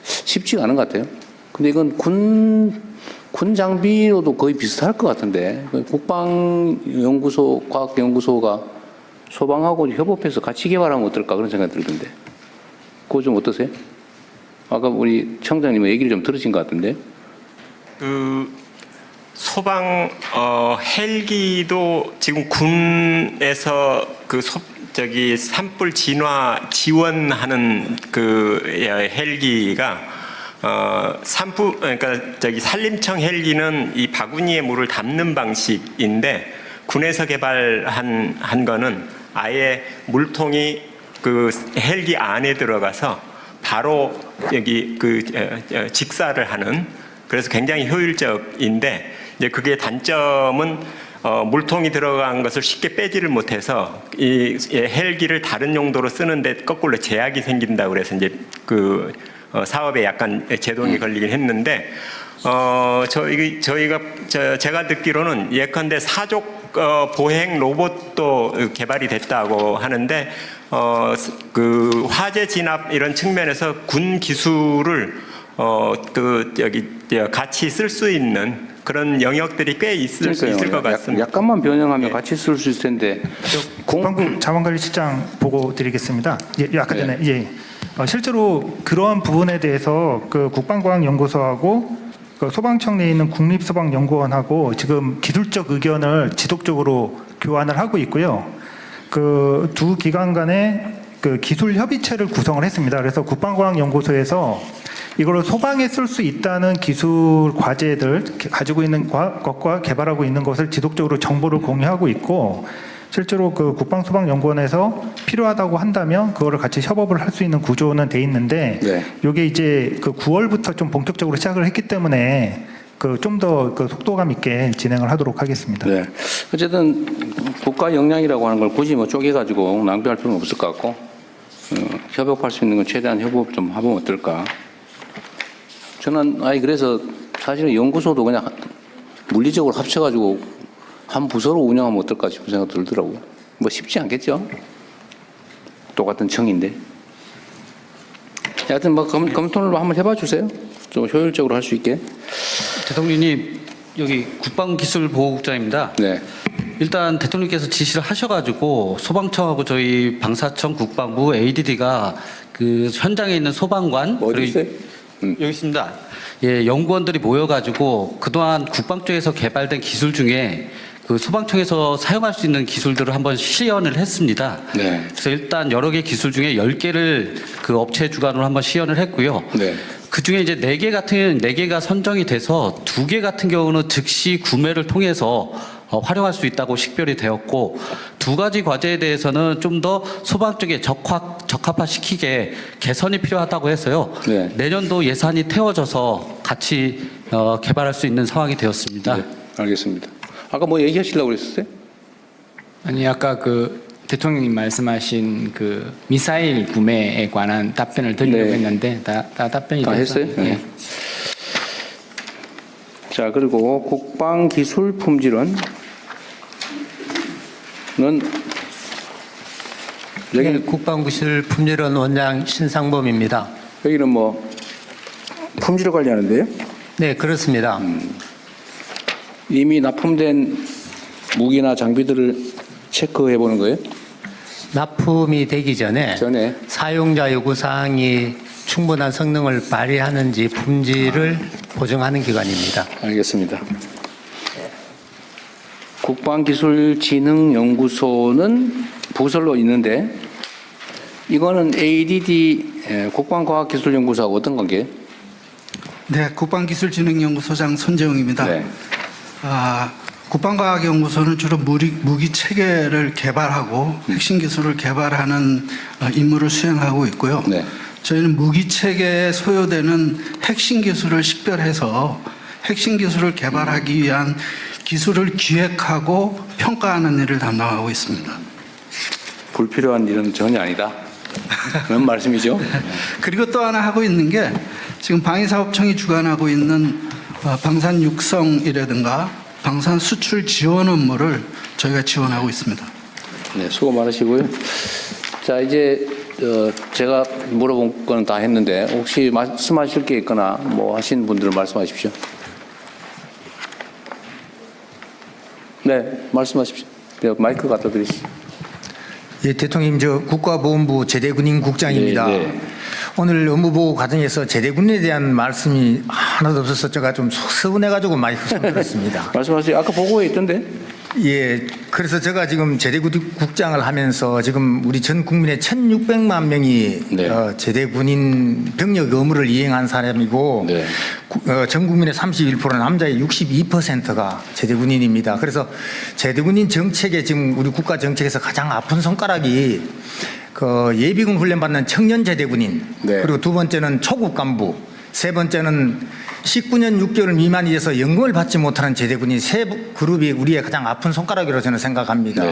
쉽지가 않은 것 같아요. 근데 이건 군 장비로도 거의 비슷할 것 같은데 국방연구소, 과학연구소가 소방하고 협업해서 같이 개발하면 어떨까 그런 생각이 들던데 그거 좀 어떠세요? 아까 우리 청장님 얘기를 좀 들으신 것 같은데. 그 소방 헬기도 지금 군에서 산불 진화 지원하는 그 헬기가 그러니까 산림청 헬기는 이 바구니에 물을 담는 방식인데 군에서 개발한 거는 아예 물통이 그 헬기 안에 들어가서 바로 여기 직사를 하는 그래서 굉장히 효율적인데 이제 그게 단점은 물통이 들어간 것을 쉽게 빼지를 못해서 이 헬기를 다른 용도로 쓰는데 거꾸로 제약이 생긴다 그래서 이제 사업에 약간 제동이 걸리긴 했는데 제가 듣기로는 예컨대 사족 보행 로봇도 개발이 됐다고 하는데 그 화재 진압 이런 측면에서 군 기술을 같이 쓸 수 있는 그런 영역들이 꽤 있을 것 같습니다. 약간만 변형하면 같이 쓸 수 있을 텐데. 국방부 자원관리실장 보고 드리겠습니다. 아까 전에 실제로 그러한 부분에 대해서 그 국방과학연구소하고 그 소방청 내에 있는 국립소방연구원하고 지금 기술적 의견을 지속적으로 교환을 하고 있고요. 그 두 기관 간에 그 기술 협의체를 구성을 했습니다. 그래서 국방과학연구소에서 이걸 소방에 쓸 수 있다는 기술 과제들 가지고 있는 것과 개발하고 있는 것을 지속적으로 정보를 공유하고 있고, 실제로 그 국방소방연구원에서 필요하다고 한다면 그거를 같이 협업을 할 수 있는 구조는 돼 있는데, 이게 이제 그 9월부터 좀 본격적으로 시작을 했기 때문에 그 좀 더 그 속도감 있게 진행을 하도록 하겠습니다. 네. 어쨌든 국가 역량이라고 하는 걸 굳이 뭐 쪼개가지고 낭비할 필요는 없을 것 같고, 협업할 수 있는 건 최대한 협업 좀 해보면 어떨까. 저는 그래서 사실은 연구소도 그냥 물리적으로 합쳐가지고 한 부서로 운영하면 어떨까 싶은 생각 들더라고요. 뭐 쉽지 않겠죠? 똑같은 청인데. 하여튼 뭐 검토를 한번 해봐 주세요. 좀 효율적으로 할 수 있게. 대통령님, 여기 국방기술보호국장입니다. 네. 일단 대통령께서 지시를 하셔가지고 소방청하고 저희 방사청, 국방부, ADD가 그 현장에 있는 소방관 어디 있어요? 여기 있습니다. 예, 연구원들이 모여가지고 그동안 국방 쪽에서 개발된 기술 중에 그 소방청에서 사용할 수 있는 기술들을 한번 시연을 했습니다. 네. 그래서 일단 여러 개 기술 중에 10개를 그 업체 주관으로 한번 시연을 했고요. 네. 그 중에 이제 4개가 선정이 돼서 2개 같은 경우는 즉시 구매를 통해서 활용할 수 있다고 식별이 되었고, 2가지 과제에 대해서는 좀 더 소방 쪽에 적합화시키게 개선이 필요하다고 해서요. 네. 내년도 예산이 태워져서 같이 개발할 수 있는 상황이 되었습니다. 네, 알겠습니다. 아까 뭐 얘기하시려고 그랬었어요? 아니, 아까 그 대통령님 말씀하신 그 미사일 구매에 관한 답변을 드리려고 했는데 다 답변이 다 돼서. 했어요? 네. 자, 그리고 국방기술 품질은 여기는 국방기술 품질원 원장 신상범입니다. 여기는 뭐 품질을 관리하는데요? 네, 그렇습니다. 이미 납품된 무기나 장비들을 체크해 보는 거예요? 납품이 되기 전에 사용자 요구사항이 충분한 성능을 발휘하는지 품질을 보증하는 기관입니다. 알겠습니다. 국방기술진흥연구소는 부설로 있는데 이거는 ADD 국방과학기술연구소하고 어떤 관계예요? 네, 국방기술진흥연구소장 손재웅입니다. 네. 국방과학연구소는 주로 무기 체계를 개발하고 핵심 기술을 개발하는 임무를 수행하고 있고요. 네. 저희는 무기 체계에 소요되는 핵심 기술을 식별해서 핵심 기술을 개발하기 위한 기술을 기획하고 평가하는 일을 담당하고 있습니다. 불필요한 일은 전혀 아니다. 그런 말씀이죠? 그리고 또 하나 하고 있는 게 지금 방위사업청이 주관하고 있는 방산 육성이라든가 방산 수출 지원 업무를 저희가 지원하고 있습니다. 네, 수고 많으시고요. 자, 이제 제가 물어본 건 다 했는데 혹시 말씀하실 게 있거나 뭐 하신 분들은 말씀하십시오. 네, 말씀하십시오. 마이크 갖다 드리시죠. 예, 대통령님, 저 국가보훈부 제대군인 국장입니다. 네. 오늘 업무보고 과정에서 제대군에 대한 말씀이 하나도 없어서 제가 좀 서운해가지고 많이 들었습니다. 말씀하세요. 아까 보고에 있던데. 예, 그래서 제가 지금 제대국장을 하면서 지금 우리 전 국민의 1,600만 명이 제대군인 병력 의무를 이행한 사람이고 전 국민의 31% 남자의 62%가 제대군인입니다. 그래서 제대군인 정책에 지금 우리 국가 정책에서 가장 아픈 손가락이 그 예비군 훈련 받는 청년 제대군인, 그리고 두 번째는 초급 간부, 세 번째는 19년 6개월 미만이 돼서 연금을 받지 못하는 제대군인 세 그룹이 우리의 가장 아픈 손가락이라고 저는 생각합니다.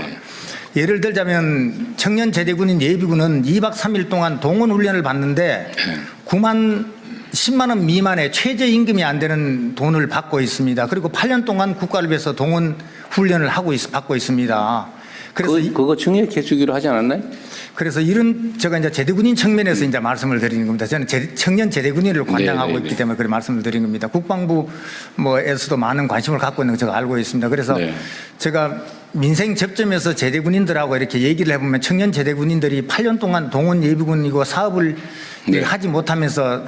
예를 들자면 청년 제대군인 예비군은 2박 3일 동안 동원 훈련을 받는데 10만 원 미만의 최저임금이 안 되는 돈을 받고 있습니다. 그리고 8년 동안 국가를 위해서 동원 훈련을 받고 있습니다. 그래서 그거 증액해 주기로 하지 않았나요? 그래서 이런 제가 이제 제대군인 측면에서 이제 말씀을 드리는 겁니다. 저는 청년 제대군인을 관장하고 있기 때문에 그런 말씀을 드린 겁니다. 국방부 뭐에서도 많은 관심을 갖고 있는 거 제가 알고 있습니다. 그래서 제가 민생 접점에서 제대군인들하고 이렇게 얘기를 해보면 청년 제대군인들이 8년 동안 동원 예비군이고 사업을 하지 못하면서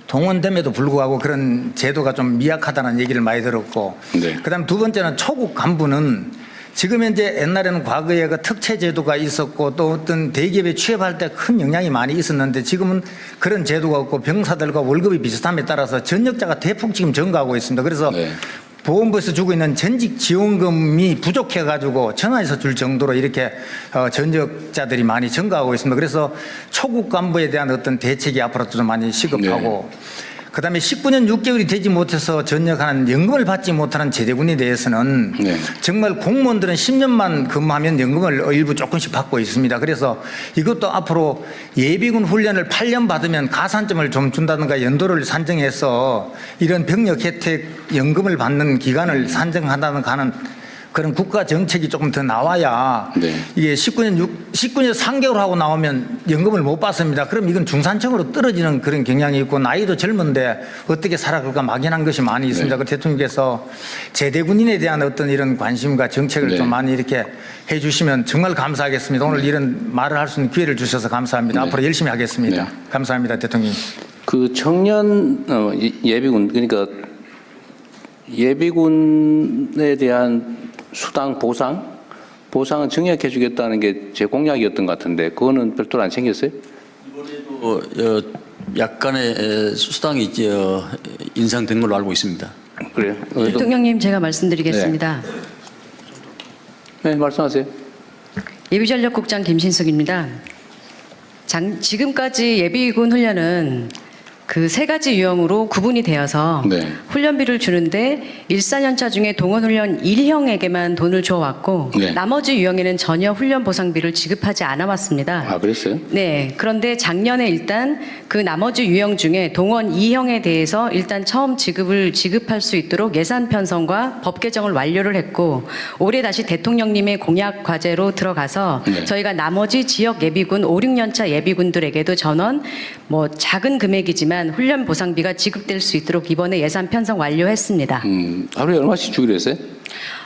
동원됨에도 불구하고 그런 제도가 좀 미약하다는 얘기를 많이 들었고, 그다음 두 번째는 초급 간부는 지금 현재 옛날에는 과거에 그 특채 제도가 있었고 또 어떤 대기업에 취업할 때 큰 영향이 많이 있었는데 지금은 그런 제도가 없고 병사들과 월급이 비슷함에 따라서 전역자가 대폭 지금 증가하고 있습니다. 그래서 보건부에서 주고 있는 전직 지원금이 부족해가지고 전화해서 줄 정도로 이렇게 전역자들이 많이 증가하고 있습니다. 그래서 초급 간부에 대한 어떤 대책이 앞으로도 좀 많이 시급하고 그다음에 19년 6개월이 되지 못해서 전역하는 연금을 받지 못하는 제대군에 대해서는 정말 공무원들은 10년만 근무하면 연금을 일부 조금씩 받고 있습니다. 그래서 이것도 앞으로 예비군 훈련을 8년 받으면 가산점을 좀 준다든가 연도를 산정해서 이런 병력 혜택 연금을 받는 기간을 산정한다든가 하는 그런 국가 정책이 조금 더 나와야 이게 19년 3개월 하고 나오면 연금을 못 받습니다. 그럼 이건 중산층으로 떨어지는 그런 경향이 있고 나이도 젊은데 어떻게 살아갈까 막연한 것이 많이 있습니다. 그 대통령께서 제대군인에 대한 어떤 이런 관심과 정책을 좀 많이 이렇게 해 주시면 정말 감사하겠습니다. 오늘 이런 말을 할 수 있는 기회를 주셔서 감사합니다. 앞으로 열심히 하겠습니다. 감사합니다, 대통령. 그 청년 예비군 그러니까 예비군에 대한 수당 보상은 증액해 주겠다는 게 제 공약이었던 것 같은데 그거는 별도로 안 챙겼어요? 이번에도 약간의 수당이 인상된 걸로 알고 있습니다. 그래요? 대통령님 제가 말씀드리겠습니다. 네, 말씀하세요. 예비전력국장 김신숙입니다. 지금까지 예비군 훈련은 그 세 가지 유형으로 구분이 되어서 훈련비를 주는데 1~4년차 중에 동원훈련 1형에게만 돈을 줘왔고 나머지 유형에는 전혀 훈련 보상비를 지급하지 않아 왔습니다. 아, 그랬어요? 네. 그런데 작년에 일단 그 나머지 유형 중에 동원 2형에 대해서 일단 처음 지급할 수 있도록 예산 편성과 법 개정을 완료를 했고 올해 다시 대통령님의 공약 과제로 들어가서 저희가 나머지 지역 예비군 5~6년차 예비군들에게도 전원 뭐 작은 금액이지만 훈련 보상비가 지급될 수 있도록 이번에 예산 편성 완료했습니다. 하루에 얼마씩 주기로 했어요?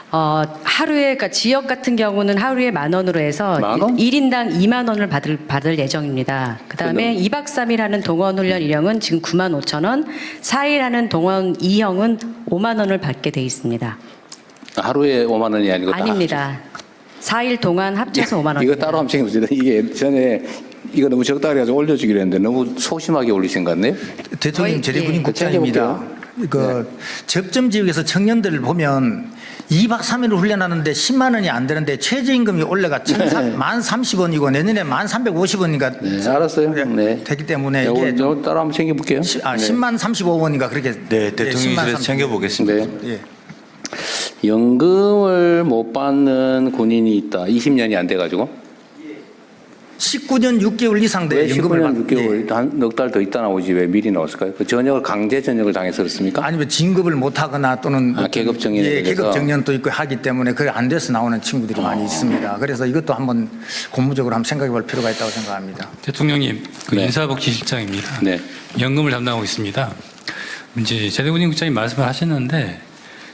하루에 그러니까 지역 같은 경우는 하루에 10,000원으로 해서 10,000원? 1인당 20,000원을 받을 예정입니다. 그다음에 2박 3일 하는 동원 훈련 1형은 지금 95,000원, 4일 하는 동원 2형은 50,000원을 받게 돼 있습니다. 하루에 5만 원이 아니고 아닙니다. 4일 동안 합쳐서 5만 원. 이거 따로 한번 챙겨보세요. 이게 전에 이거 너무 적다 그래가지고 올려주기로 했는데 너무 소심하게 올리신 것 같네요. 대통령 제대군인 국장입니다. 접점 지역에서 청년들을 보면 2박 3일을 훈련하는데 10만 원이 안 되는데 최저임금이 올해가 1,030원이고 내년에 1,350원인가 알았어요. 되기 때문에 이게 따로 한번 챙겨볼게요. 10만 35원인가 그렇게 대통령실에서 챙겨보겠습니다. 연금을 못 받는 군인이 있다. 20년이 안 돼가지고. 19년 6개월 이상 돼 왜 19년 6개월 한 넉 달 더 있다 나오지 왜 미리 나왔을까요? 그 전역을 강제 전역을 당해서 그렇습니까? 아니면 진급을 못 하거나 또는 계급 정년에 계급 정년도 있고 하기 때문에 그게 안 돼서 나오는 친구들이 많이 있습니다. 그래서 이것도 한번 고무적으로 한번 생각해 볼 필요가 있다고 생각합니다. 대통령님, 인사복지실장입니다. 연금을 담당하고 있습니다. 이제 제대군인 국장님 말씀을 하셨는데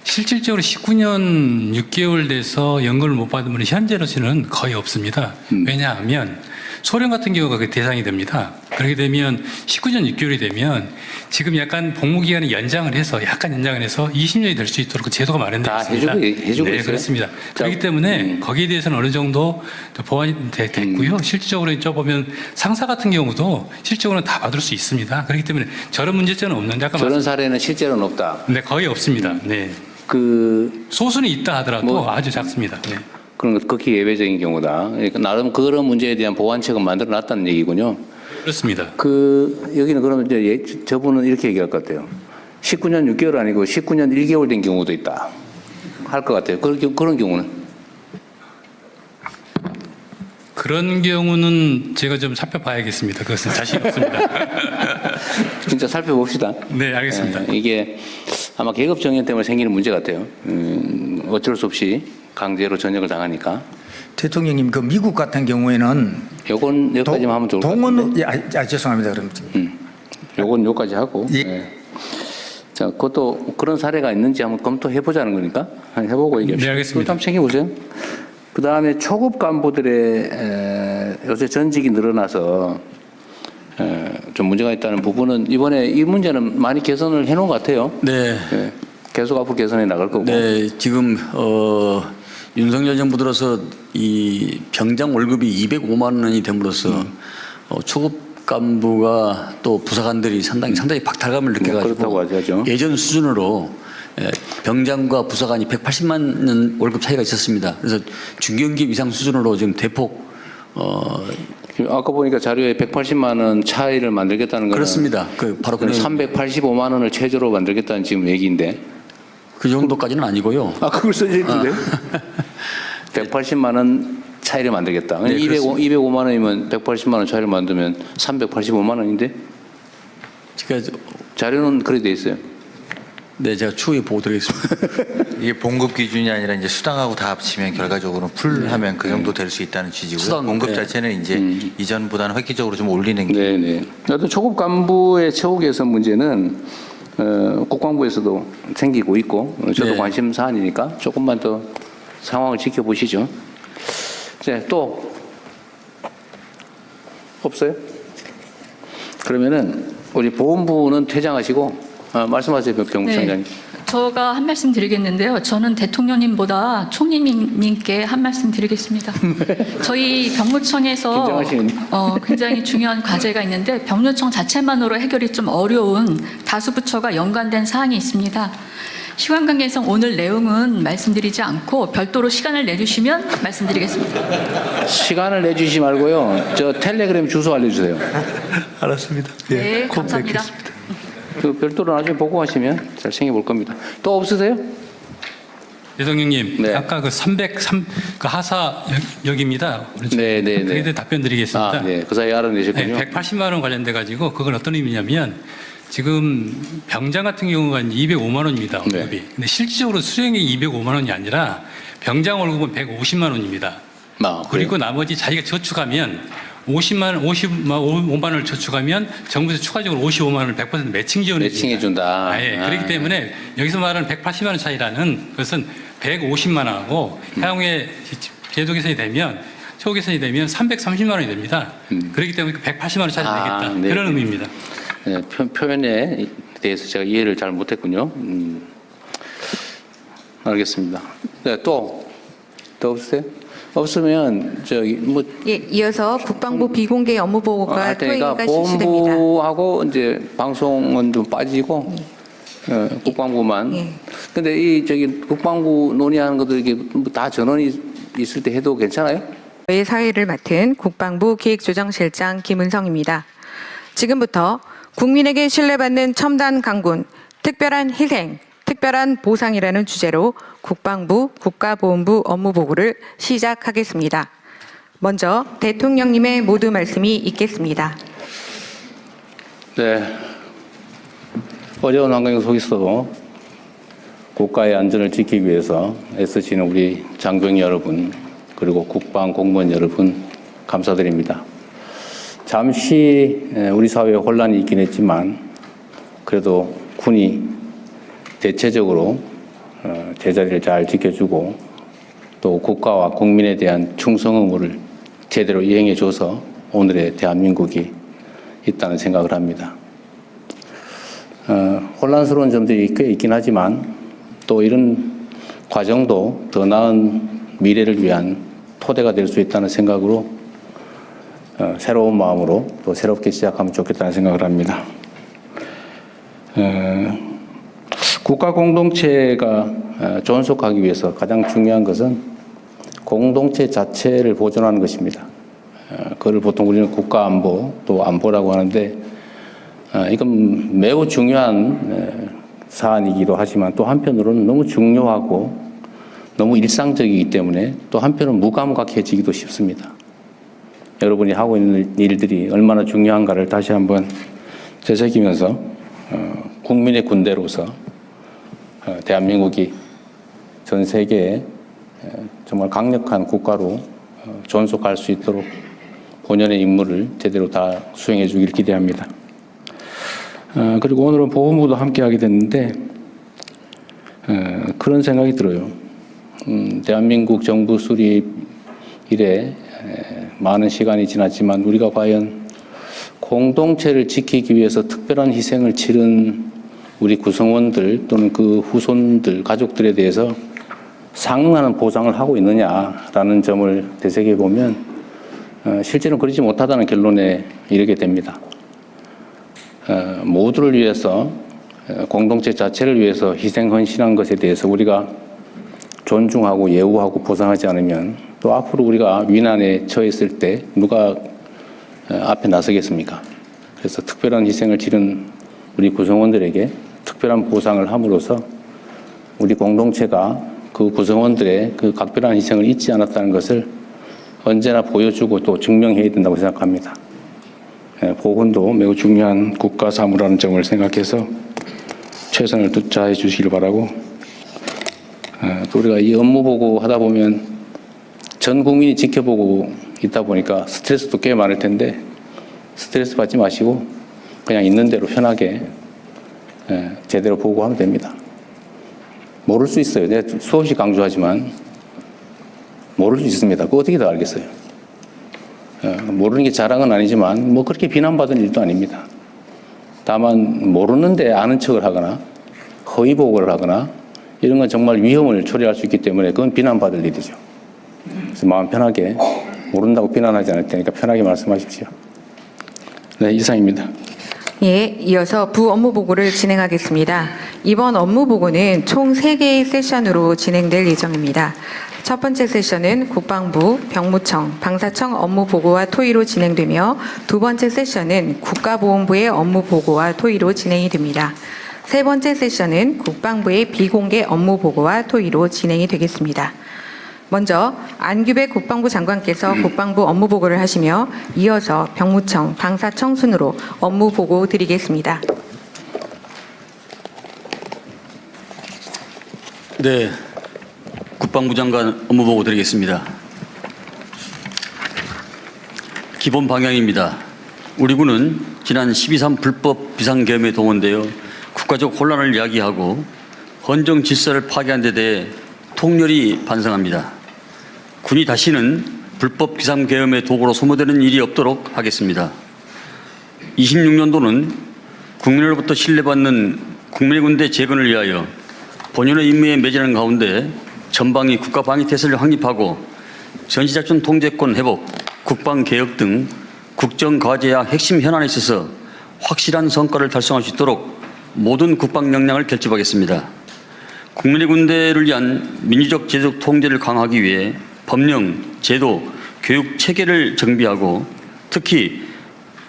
실질적으로 19년 6개월 돼서 연금을 못 받은 분이 현재로서는 거의 없습니다. 왜냐하면 소련 같은 경우가 그 대상이 됩니다. 그렇게 되면 19년 6개월이 되면 지금 약간 복무기간을 연장을 해서 20년이 될 수 있도록 그 제도가 마련되어 있습니다. 해주고 있어요? 그렇습니다. 그렇기 때문에 거기에 대해서는 어느 정도 보완이 됐고요. 실질적으로 보면 상사 같은 경우도 실질적으로는 다 받을 수 있습니다. 그렇기 때문에 저런 문제점은 없는데 저런 사례는 실제로는 없다. 네, 거의 없습니다. 소수는 있다 하더라도 아주 작습니다. 그런 것 극히 예외적인 경우다. 그러니까 나름 그런 문제에 대한 보완책은 만들어 놨다는 얘기군요. 그렇습니다. 여기는 그러면 이제 저분은 이렇게 얘기할 것 같아요. 19년 6개월 아니고 19년 1개월 된 경우도 있다. 할 것 같아요. 그런 경우는? 그런 경우는 제가 좀 살펴봐야겠습니다. 그것은 자신 없습니다. 진짜 살펴봅시다. 네, 알겠습니다. 이게 아마 계급 정년 때문에 생기는 문제 같아요. 어쩔 수 없이 강제로 전역을 당하니까. 대통령님, 그 미국 같은 경우에는 요건 여기까지만 하면 좋을 것 같은데. 죄송합니다. 그럼 요건 여기까지 하고. 예. 네. 자, 그것도 그런 사례가 있는지 한번 검토해 보자는 거니까 한번 해보고 얘기합시다. 네, 알겠습니다. 한번 챙겨보세요. 그 다음에 초급 간부들의 요새 전직이 늘어나서 좀 문제가 있다는 부분은 이번에 이 문제는 많이 개선을 해놓은 것 같아요. 네. 네. 계속 앞으로 개선해 나갈 거고. 네, 지금 윤석열 정부 들어서 이 병장 월급이 205만 원이 됨으로써 초급 간부가 또 부사관들이 상당히 박탈감을 느껴가지고 하죠. 예전 수준으로 병장과 부사관이 180만 원 월급 차이가 있었습니다. 그래서 중견기업 이상 수준으로 지금 대폭 아까 보니까 자료에 180만 원 차이를 만들겠다는 거는 그렇습니다. 바로 385만 원을 최저로 만들겠다는 지금 얘기인데 그 정도까지는 아니고요. 아, 그걸 써있는데 180만 원 차이를 만들겠다. 네, 205만 원이면 180만 원 차이를 만들면 385만 원인데? 자료는 그렇게 돼 있어요. 네, 제가 추후에 보고 드리겠습니다. 이게 봉급 기준이 아니라 이제 수당하고 다 합치면 결과적으로 풀하면 그 정도 될 수 있다는 취지고요. 수당, 봉급 네. 자체는 이제 이전보다는 획기적으로 좀 올리는 게. 네네. 어떤 초급 간부의 처우 개선 문제는 국방부에서도 생기고 있고 저도 네. 관심 사안이니까 조금만 더 상황을 지켜보시죠. 네, 또 없어요? 그러면은 우리 보훈부는 퇴장하시고 말씀하세요, 경무청장님. 네. 제가 한 말씀 드리겠는데요. 저는 대통령님보다 총리님께 한 말씀 드리겠습니다. 저희 병무청에서 굉장히 중요한 과제가 있는데 병무청 자체만으로 해결이 좀 어려운 다수 부처가 연관된 사항이 있습니다. 시간 관계상 오늘 내용은 말씀드리지 않고 별도로 시간을 내주시면 말씀드리겠습니다. 시간을 내주시지 말고요. 저 텔레그램 주소 알려주세요. 알았습니다. 네, 감사합니다. 그 별도로 나중에 보고하시면 잘 챙겨볼 겁니다. 또 없으세요? 대통령님, 네. 아까 그 303 그 하사역입니다. 네네네. 그에 대해 답변 드리겠습니다. 아, 네. 그 사이 알아내셨군요. 네, 180만 원 관련돼 가지고 그건 어떤 의미냐면 지금 병장 같은 경우가 205만 원입니다. 월급이. 근데 실질적으로 수령이 205만 원이 아니라 병장 월급은 150만 원입니다. 그리고 나머지 자기가 저축하면 55만 원을 저축하면 정부에서 추가적으로 55만 원을 100% 매칭 지원해 준다. 예. 그렇기 때문에 여기서 말하는 180만 원 차이라는 것은 150만 원하고 향후에 제도 개선이 되면 처우 개선이 되면 330만 원이 됩니다. 그렇기 때문에 180만 원 차이 되겠다. 네. 그런 의미입니다. 네, 표현에 대해서 제가 이해를 잘 못했군요. 알겠습니다. 네, 또 없으세요? 없으면 예, 이어서 국방부 비공개 업무 보고가 토의가 실시됩니다. 본부하고 이제 방송은 좀 빠지고 국방부만. 근데 국방부 논의하는 것들 이게 다 전원이 있을 때 해도 괜찮아요? 사회를 맡은 국방부 기획조정실장 김은성입니다. 지금부터 국민에게 신뢰받는 첨단 강군, 특별한 희생, 특별한 보상이라는 주제로 국방부 국가보훈부 업무보고를 시작하겠습니다. 먼저 대통령님의 모두 말씀이 있겠습니다. 네. 어려운 환경 속에서 국가의 안전을 지키기 위해서 애쓰시는 우리 장병 여러분, 그리고 국방 공무원 여러분 감사드립니다. 잠시 우리 사회에 혼란이 있긴 했지만 그래도 군이 대체적으로 제자리를 잘 지켜주고 또 국가와 국민에 대한 충성 의무를 제대로 이행해줘서 오늘의 대한민국이 있다는 생각을 합니다. 혼란스러운 점들이 꽤 있긴 하지만 또 이런 과정도 더 나은 미래를 위한 토대가 될 수 있다는 생각으로 새로운 마음으로 또 새롭게 시작하면 좋겠다는 생각을 합니다. 국가 공동체가 존속하기 위해서 가장 중요한 것은 공동체 자체를 보존하는 것입니다. 그걸 보통 우리는 국가 안보 또 안보라고 하는데 이건 매우 중요한 사안이기도 하지만 또 한편으로는 너무 중요하고 너무 일상적이기 때문에 또 한편은 무감각해지기도 쉽습니다. 여러분이 하고 있는 일들이 얼마나 중요한가를 다시 한번 되새기면서 국민의 군대로서 대한민국이 전 세계에 정말 강력한 국가로 존속할 수 있도록 본연의 임무를 제대로 다 수행해 주길 기대합니다. 그리고 오늘은 보건부도 함께 하게 됐는데 그런 생각이 들어요. 대한민국 정부 수립 이래 많은 시간이 지났지만 우리가 과연 공동체를 지키기 위해서 특별한 희생을 치른 우리 구성원들 또는 그 후손들, 가족들에 대해서 상응하는 보상을 하고 있느냐라는 점을 되새겨 보면 실제로 그러지 못하다는 결론에 이르게 됩니다. 모두를 위해서 공동체 자체를 위해서 희생 헌신한 것에 대해서 우리가 존중하고 예우하고 보상하지 않으면 또 앞으로 우리가 위난에 처했을 때 누가 앞에 나서겠습니까? 그래서 특별한 희생을 치른 우리 구성원들에게 특별한 보상을 함으로써 우리 공동체가 그 구성원들의 그 각별한 희생을 잊지 않았다는 것을 언제나 보여주고 또 증명해야 된다고 생각합니다. 보건도 매우 중요한 국가 사무라는 점을 생각해서 최선을 다해 주시길 바라고, 또 우리가 이 업무 보고 하다 보면 전 국민이 지켜보고 있다 보니까 스트레스도 꽤 많을 텐데 스트레스 받지 마시고 그냥 있는 대로 편하게 제대로 보고하면 됩니다. 모를 수 있어요. 내가 수없이 강조하지만 모를 수 있습니다. 그거 어떻게 다 알겠어요? 모르는 게 자랑은 아니지만 뭐 그렇게 비난받은 일도 아닙니다. 다만 모르는데 아는 척을 하거나 허위 보고를 하거나 이런 건 정말 위험을 초래할 수 있기 때문에 그건 비난받을 일이죠. 그래서 마음 편하게 모른다고 비난하지 않을 테니까 편하게 말씀하십시오. 네, 이상입니다. 예, 이어서 부 업무 보고를 진행하겠습니다. 이번 업무 보고는 총 3개의 세션으로 진행될 예정입니다. 첫 번째 세션은 국방부, 병무청, 방사청 업무 보고와 토의로 진행되며 두 번째 세션은 국가보훈부의 업무 보고와 토의로 진행이 됩니다. 세 번째 세션은 국방부의 비공개 업무 보고와 토의로 진행이 되겠습니다. 먼저 안규백 국방부 장관께서 국방부 업무 보고를 하시며 이어서 병무청, 방사청 순으로 업무 보고 드리겠습니다. 네, 국방부 장관 업무 보고 드리겠습니다. 기본 방향입니다. 우리 군은 지난 12.3 불법 비상계엄에 동원되어 국가적 혼란을 야기하고 헌정 질서를 파괴한 데 대해 통렬히 반성합니다. 군이 다시는 불법 비상계엄의 도구로 소모되는 일이 없도록 하겠습니다. 26년도는 국민으로부터 신뢰받는 국민의 군대 재건을 위하여 본연의 임무에 매진하는 가운데 전방위 국가방위태세를 확립하고 전시작전 통제권 회복, 국방개혁 등 국정과제와 핵심 현안에 있어서 확실한 성과를 달성할 수 있도록 모든 국방 역량을 결집하겠습니다. 국민의 군대를 위한 민주적 제도적 통제를 강화하기 위해 법령, 제도, 교육 체계를 정비하고 특히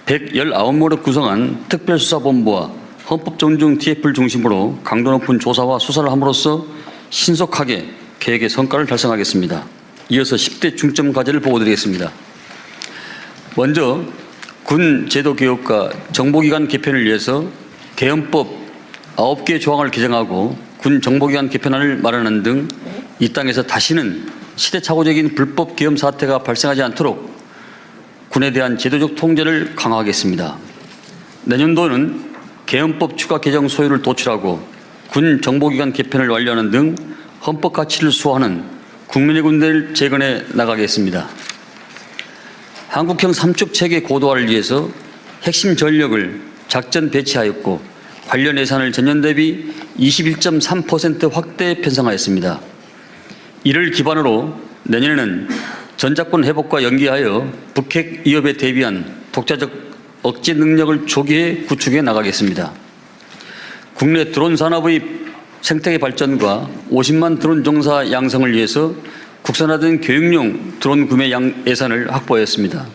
119모로 구성한 특별수사본부와 헌법존중 TF를 중심으로 강도 높은 조사와 수사를 함으로써 신속하게 계획의 성과를 달성하겠습니다. 이어서 10대 중점 과제를 보고드리겠습니다. 먼저 군 제도 개혁과 정보기관 개편을 위해서 개헌법 9개 조항을 개정하고 군 정보기관 개편안을 마련한 등 이 땅에서 다시는 시대착오적인 불법 계엄 사태가 발생하지 않도록 군에 대한 제도적 통제를 강화하겠습니다. 내년도는 계엄법 추가 개정 소요를 도출하고 군 정보기관 개편을 완료하는 등 헌법 가치를 수호하는 국민의 군대를 재건해 나가겠습니다. 한국형 삼축 체계 고도화를 위해서 핵심 전력을 작전 배치하였고 관련 예산을 전년 대비 21.3% 확대 편성하였습니다. 이를 기반으로 내년에는 전작권 회복과 연계하여 북핵 위협에 대비한 독자적 억제 능력을 조기에 구축해 나가겠습니다. 국내 드론 산업의 생태계 발전과 50만 드론 종사 양성을 위해서 국산화된 교육용 드론 구매 예산을 확보하였습니다.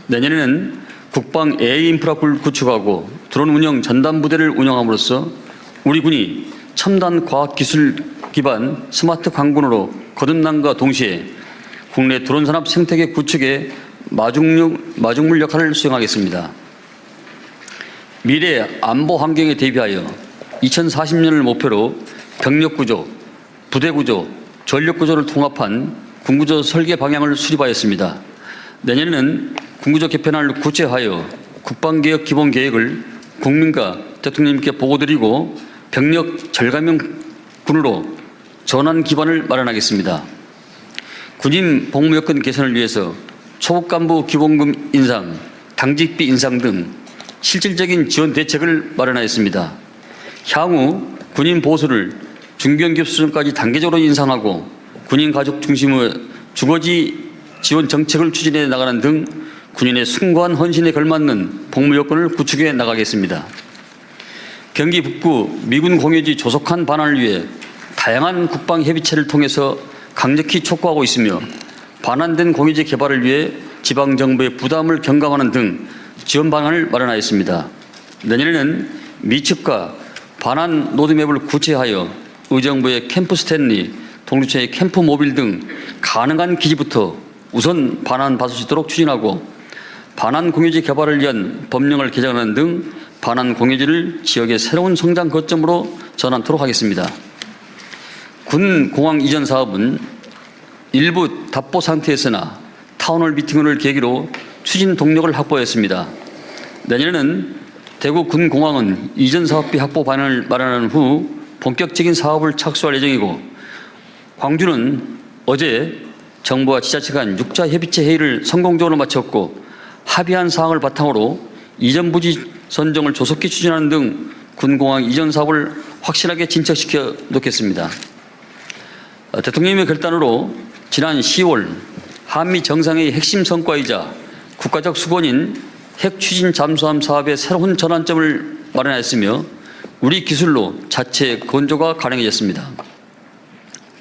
내년에는 국방 AI 인프라를 구축하고 드론 운영 전담 부대를 운영함으로써 우리 군이 첨단 과학기술 기반 스마트 강군으로 거듭남과 동시에 국내 드론 산업 생태계 구축에 마중물 역할을 수행하겠습니다. 미래 안보 환경에 대비하여 2040년을 목표로 병력구조, 부대구조, 전력구조를 통합한 군구조 설계 방향을 수립하였습니다. 내년에는 군구조 개편안을 구체화하여 국방개혁 기본계획을 국민과 대통령님께 보고드리고 병력 절감형 군으로 전환 기반을 마련하겠습니다. 군인 복무 여건 개선을 위해서 초급 간부 기본금 인상, 당직비 인상 등 실질적인 지원 대책을 마련하였습니다. 향후 군인 보수를 중견기업 수준까지 단계적으로 인상하고 군인 가족 중심의 주거지 지원 정책을 추진해 나가는 등 군인의 숭고한 헌신에 걸맞는 복무 여건을 구축해 나가겠습니다. 경기 북부 미군 공여지 조속한 반환을 위해 다양한 국방 협의체를 통해서 강력히 촉구하고 있으며 반환된 공여지 개발을 위해 지방 정부의 부담을 경감하는 등 지원 방안을 마련하였습니다. 내년에는 미측과 반환 로드맵을 구체하여 의정부의 캠프 스탠리, 동두천의 캠프 모빌 등 가능한 기지부터 우선 반환받을 수 있도록 추진하고 반환 공유지 개발을 위한 법령을 개정하는 등 반환 공유지를 지역의 새로운 성장 거점으로 전환토록 하겠습니다. 군 공항 이전 사업은 일부 답보 상태였으나 타운홀 미팅을 계기로 추진 동력을 확보했습니다. 내년에는 대구 군 공항은 이전 사업비 확보 방안을 마련한 후 본격적인 사업을 착수할 예정이고 광주는 어제 정부와 지자체 간 6자 협의체 회의를 성공적으로 마쳤고 합의한 사항을 바탕으로 이전 부지 선정을 조속히 추진하는 등 군공항 이전 사업을 확실하게 진척시켜 놓겠습니다. 대통령님의 결단으로 지난 10월 한미 정상회의 핵심 성과이자 국가적 수건인 핵 추진 잠수함 사업의 새로운 전환점을 마련하였으며 우리 기술로 자체 건조가 가능해졌습니다.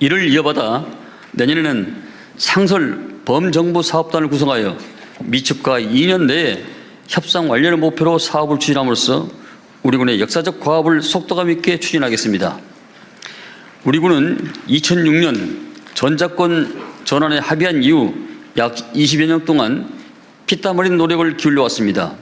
이를 이어받아 내년에는 상설 범정부 사업단을 구성하여 미측과 2년 내에 협상 완료를 목표로 사업을 추진함으로써 우리 군의 역사적 과업을 속도감 있게 추진하겠습니다. 우리 군은 2006년 전자권 전환에 합의한 이후 약 20여 년 동안 피땀 흘린 노력을 기울여 왔습니다.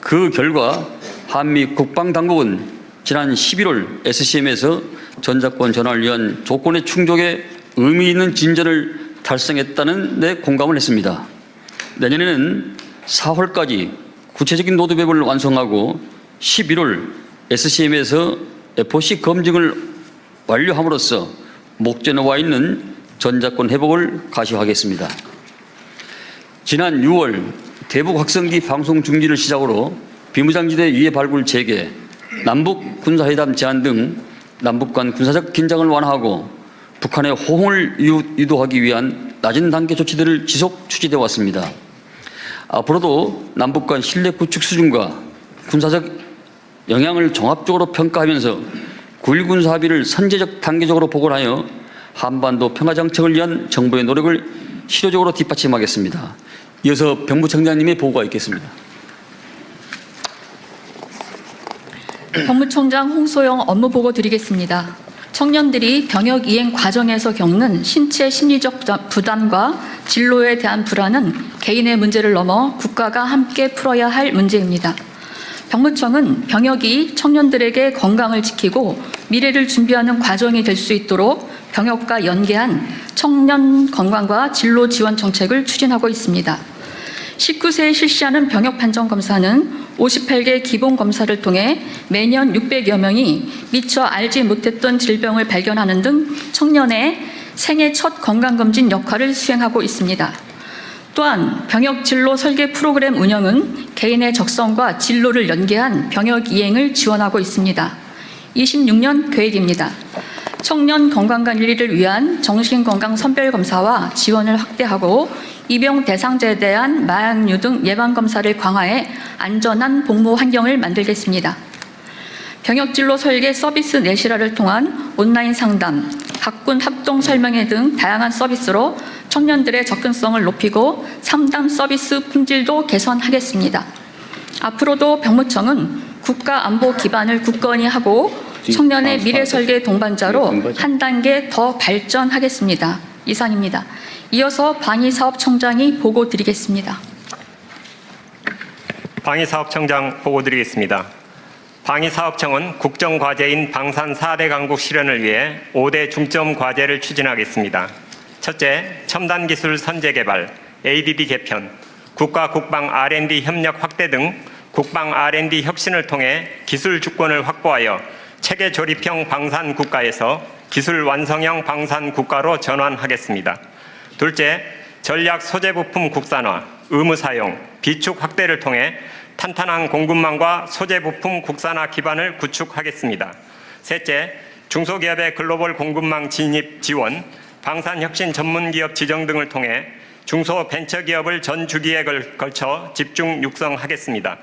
그 결과 한미 국방당국은 지난 11월 SCM에서 전자권 전환을 위한 조건의 충족에 의미 있는 진전을 달성했다는 데 공감을 했습니다. 내년에는 4월까지 구체적인 로드맵을 완성하고 11월 SCM에서 FOC 검증을 완료함으로써 목전에 와 있는 전자권 회복을 가시화하겠습니다. 지난 6월 대북 확성기 방송 중지를 시작으로 비무장지대 위해 발굴 재개, 남북 군사회담 제안 등 남북 간 군사적 긴장을 완화하고 북한의 호응을 유도하기 위한 낮은 단계 조치들을 지속 추진해 왔습니다. 앞으로도 남북 간 신뢰 구축 수준과 군사적 영향을 종합적으로 평가하면서 9.1 군사 합의를 선제적 단계적으로 복원하여 한반도 평화 정책을 위한 정부의 노력을 실효적으로 뒷받침하겠습니다. 이어서 병무청장님의 보고가 있겠습니다. 병무청장 홍소영 업무 보고 드리겠습니다. 청년들이 병역 이행 과정에서 겪는 신체 심리적 부담과 진로에 대한 불안은 개인의 문제를 넘어 국가가 함께 풀어야 할 문제입니다. 병무청은 병역이 청년들에게 건강을 지키고 미래를 준비하는 과정이 될 수 있도록 병역과 연계한 청년 건강과 진로 지원 정책을 추진하고 있습니다. 19세에 실시하는 병역 판정 검사는 58개 기본 검사를 통해 매년 600여 명이 미처 알지 못했던 질병을 발견하는 등 청년의 생애 첫 건강검진 역할을 수행하고 있습니다. 또한 병역 진로 설계 프로그램 운영은 개인의 적성과 진로를 연계한 병역 이행을 지원하고 있습니다. 26년 계획입니다. 청년 건강관리를 위한 정신건강 선별검사와 지원을 확대하고 입영 대상자에 대한 마약류 등 예방검사를 강화해 안전한 복무 환경을 만들겠습니다. 병역진로 설계 서비스 내실화를 통한 온라인 상담, 각군 합동 설명회 등 다양한 서비스로 청년들의 접근성을 높이고 상담 서비스 품질도 개선하겠습니다. 앞으로도 병무청은 국가 안보 기반을 굳건히 하고 청년의 미래 설계 동반자로 한 단계 더 발전하겠습니다. 이상입니다. 이어서 방위사업청장이 보고 드리겠습니다. 방위사업청장 보고 드리겠습니다. 방위사업청은 국정과제인 방산 4대 강국 실현을 위해 5대 중점 과제를 추진하겠습니다. 첫째, 첨단기술 선제개발, ADD 개편, 국가 국방 R&D 협력 확대 등 국방 R&D 혁신을 통해 기술 주권을 확보하여 체계 조립형 방산 국가에서 기술 완성형 방산 국가로 전환하겠습니다. 둘째, 전략 소재 부품 국산화, 의무 사용, 비축 확대를 통해 탄탄한 공급망과 소재 부품 국산화 기반을 구축하겠습니다. 셋째, 중소기업의 글로벌 공급망 진입 지원, 방산혁신 전문기업 지정 등을 통해 중소벤처기업을 전 주기에 걸쳐 집중 육성하겠습니다.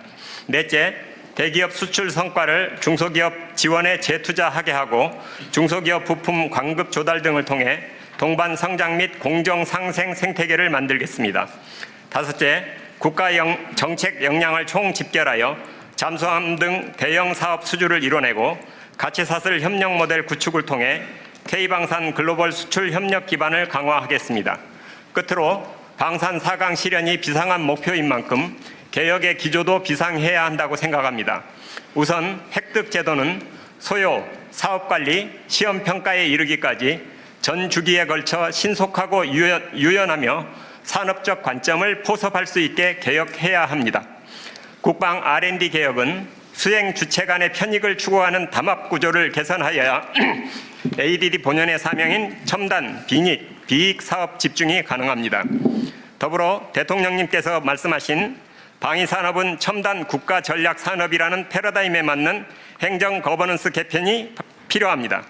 넷째, 대기업 수출 성과를 중소기업 지원에 재투자하게 하고 중소기업 부품 광급 조달 등을 통해 동반 성장 및 공정 상생 생태계를 만들겠습니다. 다섯째, 국가 정책 역량을 총집결하여 잠수함 등 대형 사업 수주를 이뤄내고 가치사슬 협력 모델 구축을 통해 K방산 글로벌 수출 협력 기반을 강화하겠습니다. 끝으로 방산 4강 실현이 비상한 목표인 만큼 개혁의 기조도 비상해야 한다고 생각합니다. 우선 획득 제도는 소요, 사업관리, 시험평가에 이르기까지 전 주기에 걸쳐 신속하고 유연하며 산업적 관점을 포섭할 수 있게 개혁해야 합니다. 국방 R&D 개혁은 수행 주체 간의 편익을 추구하는 담합 구조를 개선하여야 ADD 본연의 사명인 첨단, 비익 사업 집중이 가능합니다. 더불어 대통령님께서 말씀하신 방위산업은 첨단 국가 전략 산업이라는 패러다임에 맞는 행정 거버넌스 개편이 필요합니다.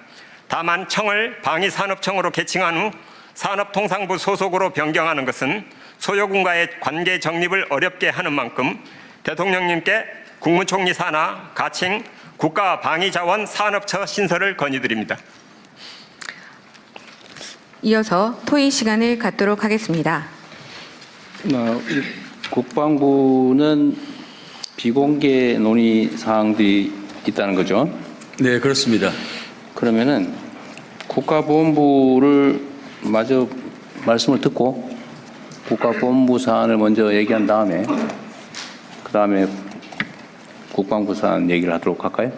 다만 청을 방위산업청으로 개칭한 후 산업통상부 소속으로 변경하는 것은 소요군과의 관계 정립을 어렵게 하는 만큼 대통령님께 국무총리 산하 가칭 국가방위자원 산업처 신설을 건의드립니다. 이어서 토의 시간을 갖도록 하겠습니다. 국방부는 비공개 논의 사항들이 있다는 거죠? 네, 그렇습니다. 그러면은 국가보훈부를 마저 말씀을 듣고 국가보훈부 사안을 먼저 얘기한 다음에 그 다음에 국방부 사안 얘기를 하도록 할까요?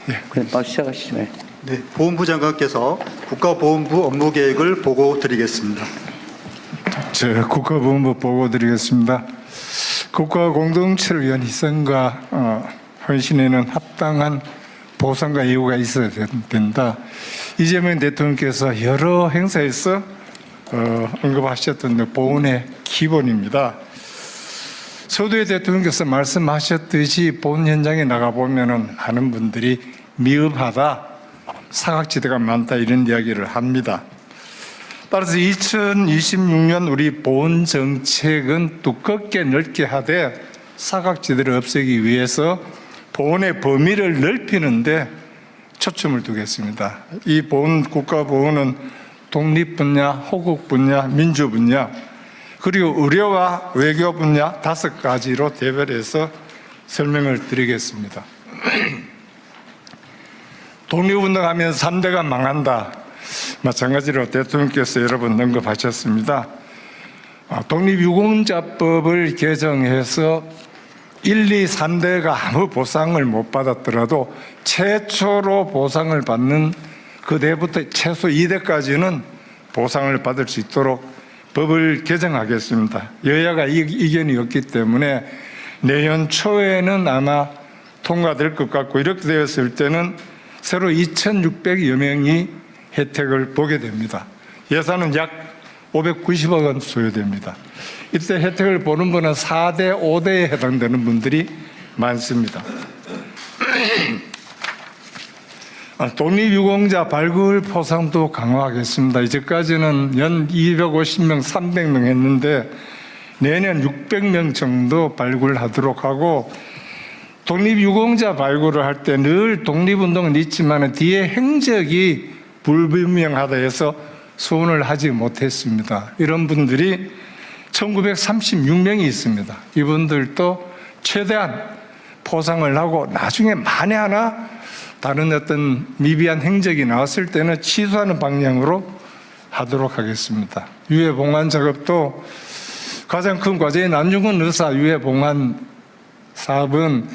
네. 그럼 바로 시작하시죠. 네, 보훈부 장관께서 국가보훈부 업무 계획을 보고 드리겠습니다. 국가보훈부 보고 드리겠습니다. 국가 공동체를 위한 희생과 헌신에는 합당한 보상과 예우가 있어야 된다. 이재명 대통령께서 여러 행사에서 언급하셨던 보훈의 기본입니다. 서두에 대통령께서 말씀하셨듯이 보훈 현장에 나가보면 많은 분들이 미흡하다, 사각지대가 많다 이런 이야기를 합니다. 따라서 2026년 우리 보훈 정책은 두껍게 넓게 하되 사각지대를 없애기 위해서 보훈의 범위를 넓히는데 초점을 두겠습니다. 이 보훈, 국가보훈은 독립 분야, 호국 분야, 민주 분야, 그리고 의료와 외교 분야 5가지로 대별해서 설명을 드리겠습니다. 독립운동하면 3대가 망한다. 마찬가지로 대통령께서 여러 번 언급하셨습니다. 독립유공자법을 개정해서 1, 2, 3대가 아무 보상을 못 받았더라도 최초로 보상을 받는 그대부터 최소 2대까지는 보상을 받을 수 있도록 법을 개정하겠습니다. 여야가 이견이 없기 때문에 내년 초에는 아마 통과될 것 같고, 이렇게 되었을 때는 새로 2,600여 명이 혜택을 보게 됩니다. 예산은 약 590억 원 소요됩니다. 이때 혜택을 보는 분은 4대, 5대에 해당되는 분들이 많습니다. 독립유공자 발굴 포상도 강화하겠습니다. 이제까지는 연 250명, 300명 했는데 내년 600명 정도 발굴하도록 하고, 독립유공자 발굴을 할 때 늘 독립운동은 있지만 뒤에 행적이 불분명하다 해서 소원을 하지 못했습니다. 이런 분들이 1936명이 있습니다. 이분들도 최대한 포상을 하고 나중에 만에 하나 다른 어떤 미비한 행적이 나왔을 때는 취소하는 방향으로 하도록 하겠습니다. 유해봉환 작업도 가장 큰 과제인 안중근 의사 유해봉환 사업은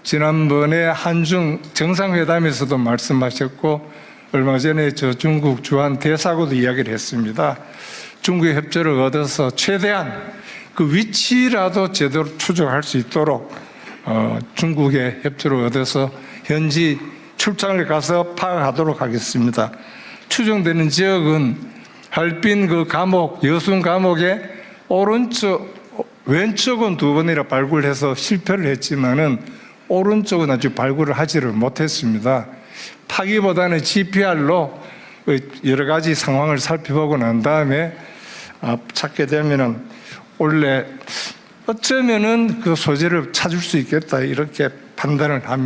지난번에 한중 정상회담에서도 말씀하셨고 얼마 전에 저 중국 주한 대사하고도 이야기를 했습니다. 중국의 협조를 얻어서 최대한 그 위치라도 제대로 추적할 수 있도록 중국의 협조를 얻어서 현지 출장을 가서 파악하도록 하겠습니다. 추정되는 지역은 할빈 그 감옥, 여순 감옥의 왼쪽은 2번이나 발굴해서 실패를 했지만은 오른쪽은 아직 발굴을 하지를 못했습니다. 파기보다는 GPR로 여러 가지 상황을 살펴보고 난 다음에 찾게 되면은 원래 어쩌면은 그 소재를 찾을 수 있겠다 이렇게 판단을 합니다.